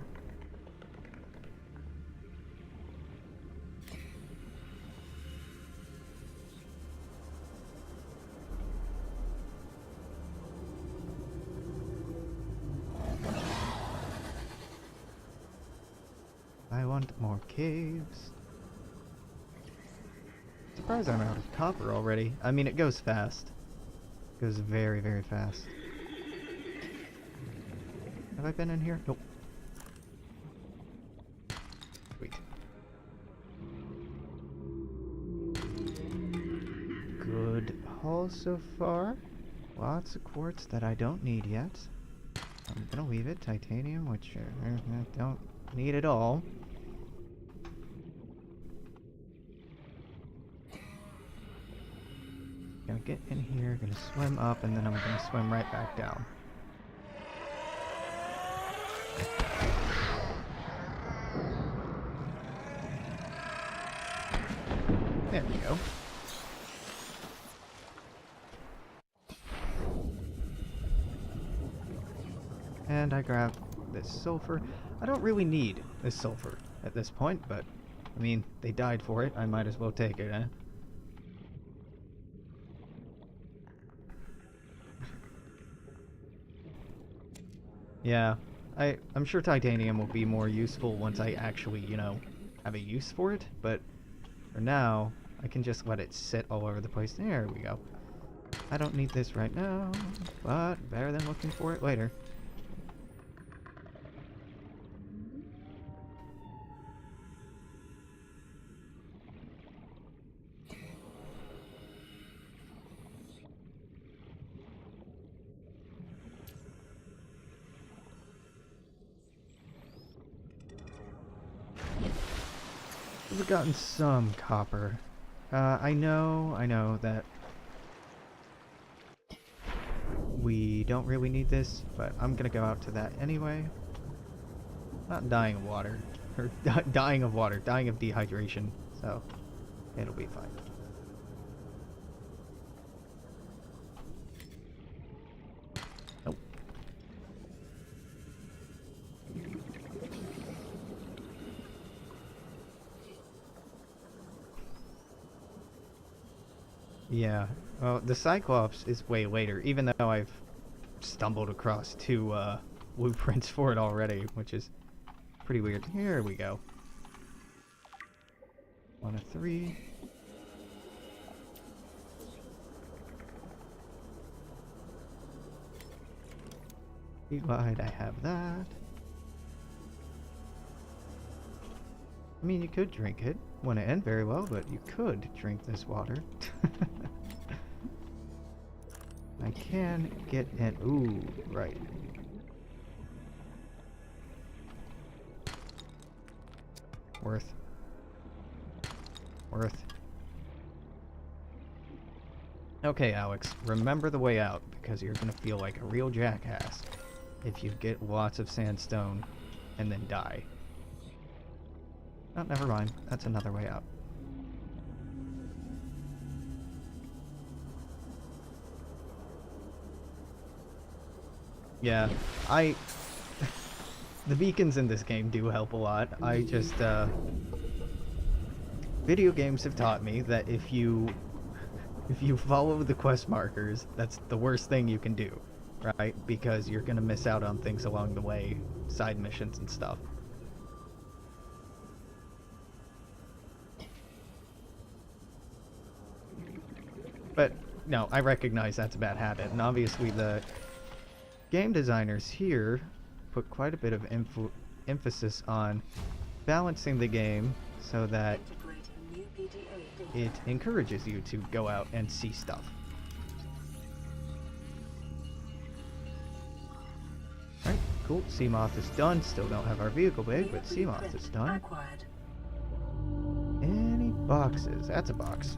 I want more caves. Surprised I'm out of copper already. I mean, it goes fast. It goes very, very fast. Have I been in here? Nope. Sweet. Good haul so far. Lots of quartz that I don't need yet. I'm gonna leave it. Titanium, which I don't need at all. Gonna get in here, gonna swim up, and then I'm gonna swim right back down. There we go. And I grab this sulfur. I don't really need this sulfur. at this point, but I mean, they died for it. I might as well take it, eh? Yeah, I'm sure titanium will be more useful once I actually, you know, have a use for it, but for now, I can just let it sit all over the place. There we go. I don't need this right now, but better than looking for it later. We've gotten some copper. I know that we don't really need this, but I'm gonna go out to that anyway. Not dying of water. Or dying of water. Dying of dehydration. So, it'll be fine. Nope. Yeah. Well, the Cyclops is way later, even though I've stumbled across two blueprints for it already, which is pretty weird. Here we go. 1 of 3. Lied, I have that. I mean, you could drink it. Wouldn't end very well, but you could drink this water. I can get an... Ooh, right. Worth. Okay, Alex, remember the way out, because you're gonna feel like a real jackass if you get lots of sandstone and then die. Oh, never mind. That's another way out. Yeah, the beacons in this game do help a lot. I just, video games have taught me that if you follow the quest markers, that's the worst thing you can do, right? Because you're gonna miss out on things along the way, side missions and stuff. But, no, I recognize that's a bad habit, and obviously the game designers here put quite a bit of emphasis on balancing the game so that it encourages you to go out and see stuff. Alright, cool. Seamoth is done. Still don't have our vehicle bag, but Seamoth is done. Any boxes? That's a box.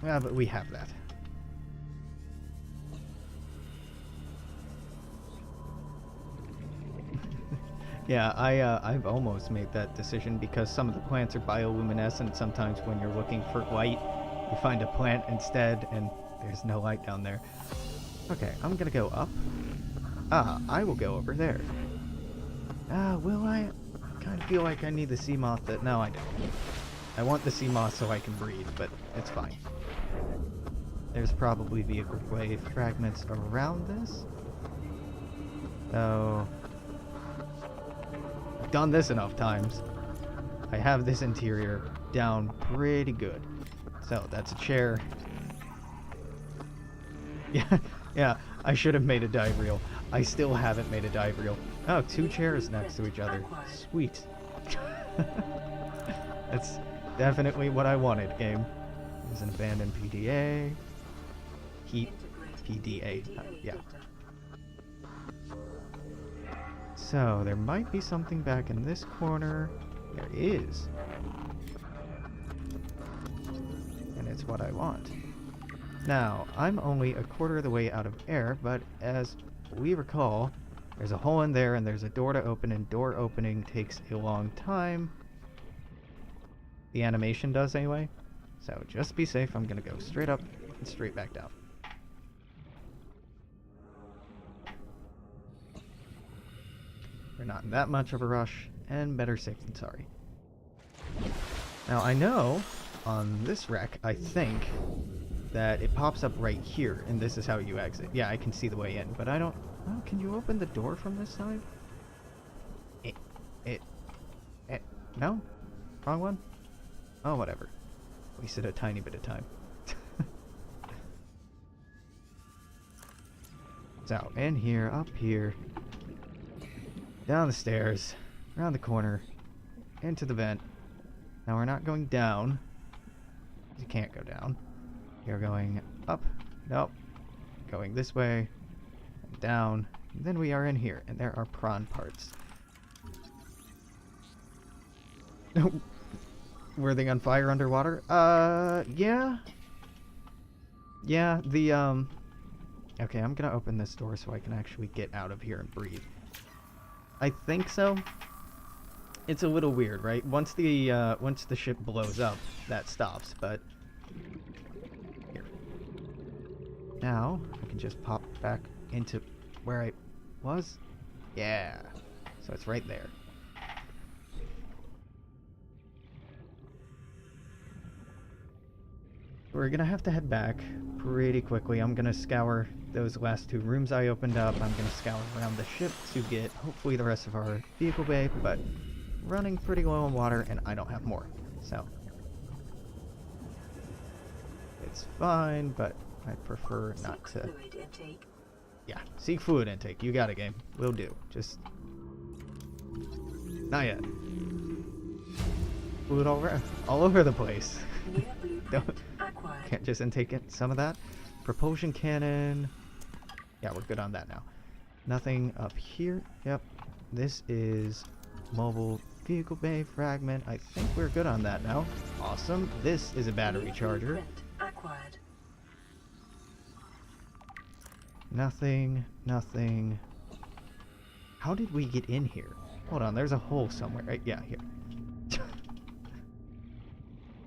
Yeah, but we have that. Yeah, I've almost made that decision because some of the plants are bioluminescent. Sometimes when you're looking for light, you find a plant instead, and there's no light down there. Okay, I'm gonna go up. I will go over there. Will I? I kind of feel like I need the sea moth that... No, I don't. I want the sea moth so I can breathe, but it's fine. There's probably vehicle blade fragments around this. So... I've done this enough times. I have this interior down pretty good. So, that's a chair. Yeah, I should have made a dive reel. I still haven't made a dive reel. Oh, 2 chairs next to each other. Sweet. That's definitely what I wanted, game. There's an abandoned PDA. Heat PDA. Yeah. So, there might be something back in this corner. There is. And it's what I want. Now, I'm only a quarter of the way out of air, but as we recall, there's a hole in there and there's a door to open, and door opening takes a long time. The animation does anyway. So just be safe, I'm gonna go straight up and straight back down. We're not in that much of a rush, and better safe than sorry. Now, I know on this wreck, I think, that it pops up right here, and this is how you exit. Yeah, I can see the way in, but I don't... Oh, can you open the door from this side? No? Wrong one? Oh, whatever. Wasted a tiny bit of time. So, in here, up here, down the stairs, around the corner, into the vent. Now we're not going down. You can't go down. You're going up. Nope. Going this way. And down. And then we are in here, and there are prawn parts. Were they on fire underwater? Yeah. Yeah, the, Okay, I'm gonna open this door so I can actually get out of here and breathe. I think so. It's a little weird, right? Once the ship blows up, that stops, but... Here. Now, I can just pop back into where I was. Yeah. So it's right there. We're gonna have to head back pretty quickly. I'm gonna scour those last two rooms I opened up. I'm gonna scour around the ship to get hopefully the rest of our vehicle bay, but running pretty low on water and I don't have more. So it's fine, but I prefer not to. Fluid intake. Yeah, seek fluid intake. You got it, game. Will do. Just not yet. Fluid all over the place. Don't. Can't just intake it, some of that. Propulsion cannon. Yeah, we're good on that now. Nothing up here. Yep. This is mobile vehicle bay fragment. I think we're good on that now. Awesome. This is a battery charger. Nothing. Nothing. How did we get in here? Hold on, there's a hole somewhere. Right? Yeah, here.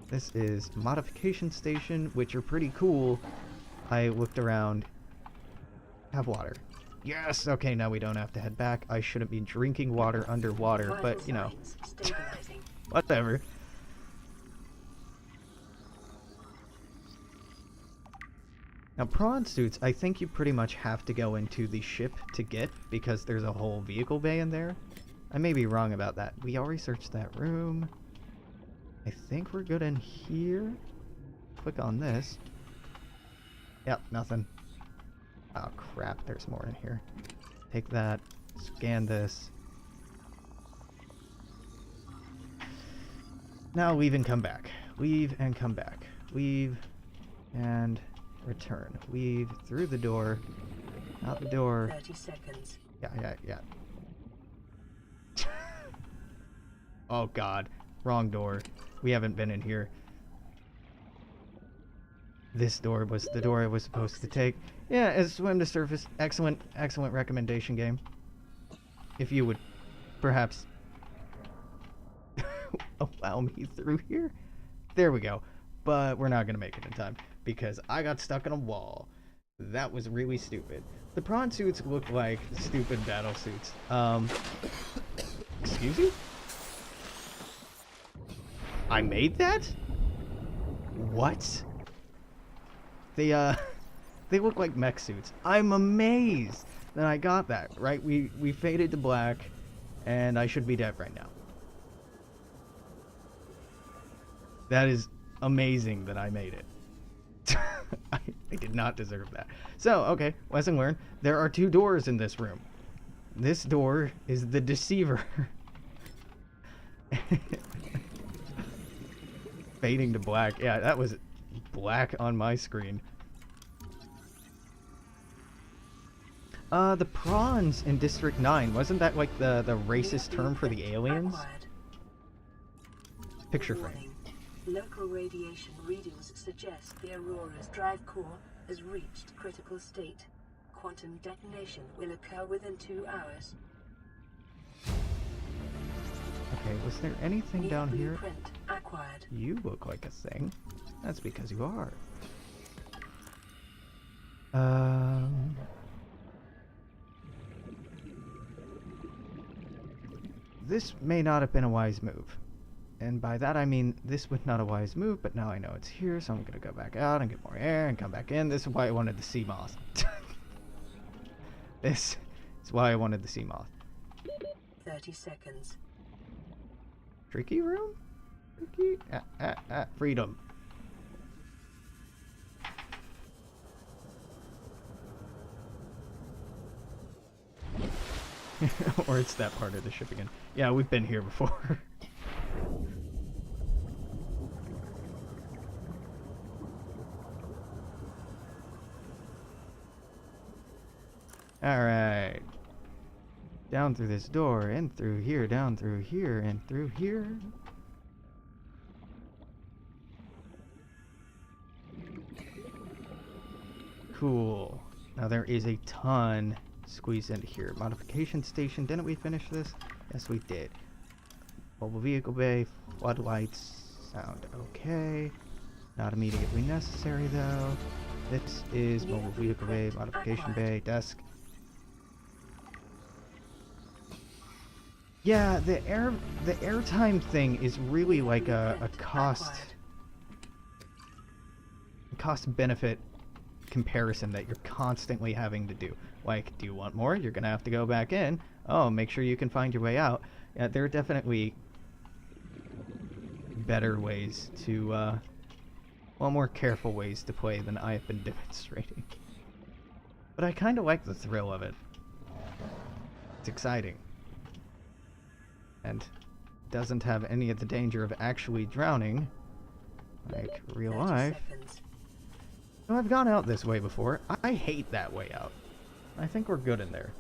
This is modification station, which are pretty cool. I looked around. Have water. Yes! Okay, now we don't have to head back. I shouldn't be drinking water underwater, but, you know. Whatever. Now, prawn suits, I think you pretty much have to go into the ship to get, because there's a whole vehicle bay in there. I may be wrong about that. We all researched that room. I think we're good in here. Click on this. Yep, nothing. Oh crap, there's more in here. Take that, scan this. Now leave and come back. Leave and come back. Leave and return. Leave through the door. Out the door. 30 seconds. Yeah. Oh god. Wrong door. We haven't been in here. This door was the door I was supposed to take. Yeah, it's swim to surface. Excellent recommendation game. If you would perhaps allow me through here. There we go. But we're not going to make it in time because I got stuck in a wall. That was really stupid. The prawn suits look like stupid battle suits. Excuse you? I made that? What? They look like mech suits. I'm amazed that I got that, right? We faded to black, and I should be dead right now. That is amazing that I made it. I did not deserve that. So, okay, lesson learned. There are two doors in this room. This door is the deceiver. Fading to black. Yeah, that was black on my screen. The prawns in District 9, wasn't that like the racist term for the aliens? Picture frame. Local radiation readings suggest the Aurora's drive core has reached critical state. Quantum detonation will occur within 2 hours. Okay, was there anything down here? Acquired. You look like a thing. That's because you are. this may not have been a wise move. And by that I mean this was not a wise move, but now I know it's here, so I'm gonna go back out and get more air and come back in. This is why I wanted the sea moth. This is why I wanted the sea moth. 30 seconds. Tricky room? Tricky? Freedom. Or it's that part of the ship again. Yeah, we've been here before. Alright. Down through this door, in through here, down through here, and through here. Cool. Now there is a ton squeezed into here. Modification station. Didn't we finish this? Yes, we did. Mobile vehicle bay, floodlights. Sound okay. Not immediately necessary though. This is mobile vehicle bay, modification bay, desk. Yeah, the airtime thing is really like a cost benefit comparison that you're constantly having to do. Like, do you want more? You're gonna have to go back in. Oh, make sure you can find your way out. Yeah, there are definitely better ways to, well, more careful ways to play than I have been demonstrating. But I kind of like the thrill of it. It's exciting. And doesn't have any of the danger of actually drowning, like real life. So I've gone out this way before. I hate that way out. I think we're good in there.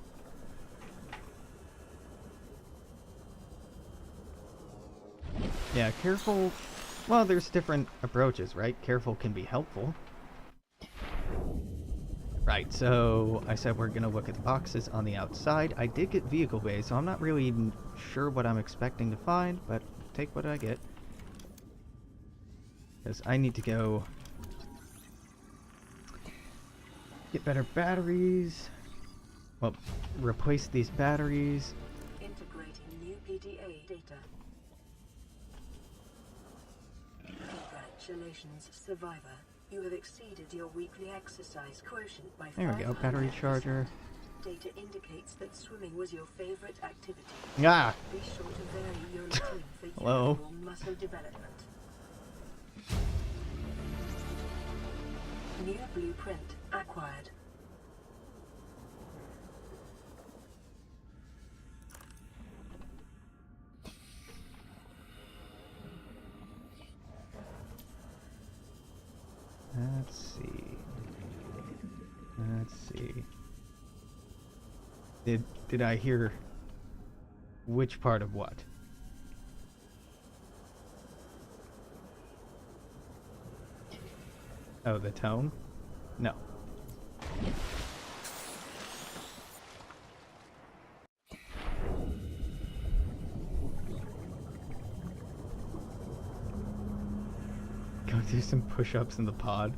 Yeah, careful. Well, there's different approaches, right? Careful can be helpful. Right, so I said we're gonna look at the boxes on the outside. I did get vehicle bay, so I'm not really even sure what I'm expecting to find, but take what I get. Because I need to go get better batteries. Well, replace these batteries. Integrating new PDA data. Congratulations, survivor. You have exceeded your weekly exercise quotient by 500%. There we go, battery charger. Data indicates that swimming was your favorite activity. Ah! Be sure to vary your routine for Hello. your muscle development. New blueprint acquired. Let's see. Let's see. Did I hear which part of what? Oh, the tone? No. Go do some push-ups in the pod.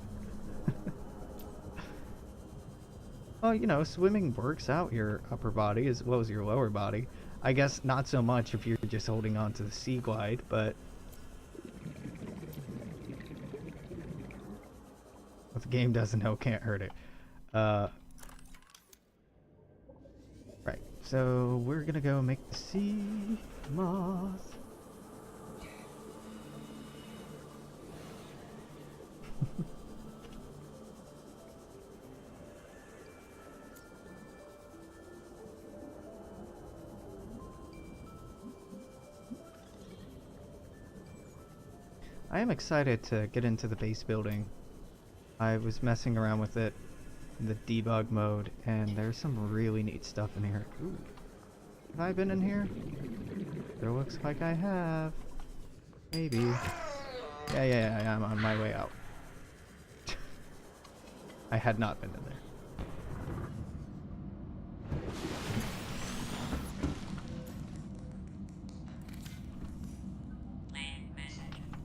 Well, you know, swimming works out your upper body as well as your lower body. I guess not so much if you're just holding on to the sea glide, but what the game doesn't know can't hurt it. Right, so we're gonna go make the sea moth. I am excited to get into the base building. I was messing around with it in the debug mode, and there's some really neat stuff in here. Ooh. Have I been in here? It looks like I have. Maybe. Yeah, I'm on my way out. I had not been in there.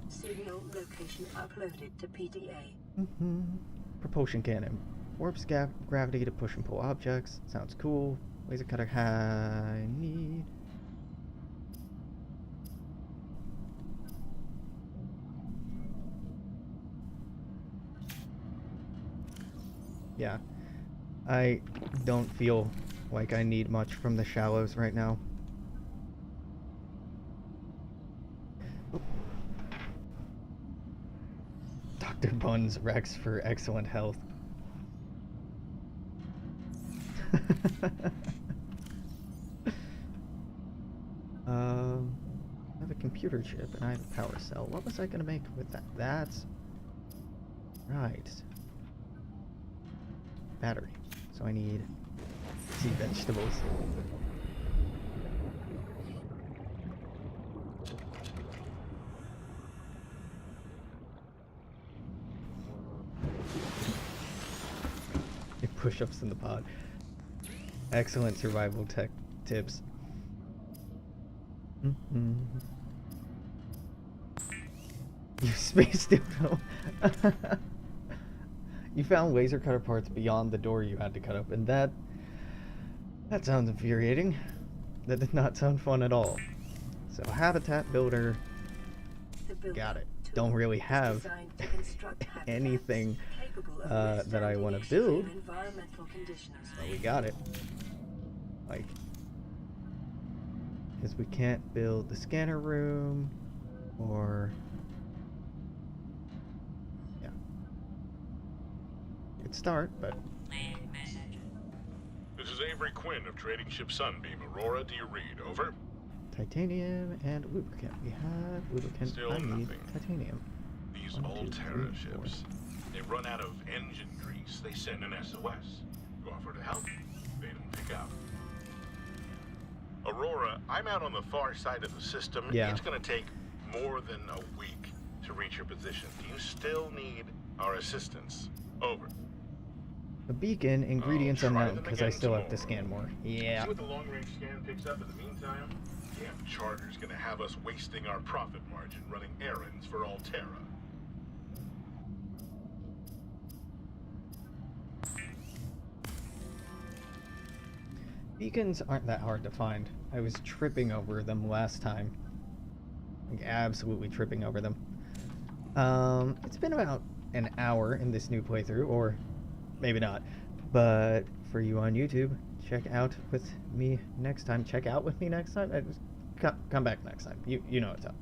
Signal location uploaded to PDA. Propulsion cannon. Warps gravity to push and pull objects. Sounds cool. Laser cutter I need. Yeah. I don't feel like I need much from the shallows right now. Dr. Buns Rex for excellent health. I have a computer chip and I have a power cell. What was I gonna make with that? That's right. Battery. So I need sea vegetables. Push-ups in the pod. Excellent survival tech tips. You space dildo. You found laser cutter parts beyond the door you had to cut open. That sounds infuriating. That did not sound fun at all. So habitat builder. Got it. Don't really have anything that I want to build. But we got it. Like, because we can't build the scanner room, or yeah, good start, but. This is Avery Quinn of Trading Ship Sunbeam. Aurora, do you read? Over. Titanium and lubricant. We have lubricant. Still I need nothing. titanium. These 1, old 2, Terra 3, 4. ships. They run out of engine grease. They send an SOS. You offer to help. They don't pick up. Aurora, I'm out on the far side of the system. Yeah. It's going to take more than a week to reach your position. Do you still need our assistance? Over. The beacon ingredients I'll try unknown them because I again still have to tomorrow. scan more. Yeah. See what the long-range scan picks up in the meantime? Damn charter's going to have us wasting our profit margin running errands for Alterra. Beacons aren't that hard to find. I was tripping over them last time. Like, absolutely tripping over them. It's been about an hour in this new playthrough, or maybe not. But for you on YouTube, check out with me next time. Check out with me next time. Come back next time. You know what's up.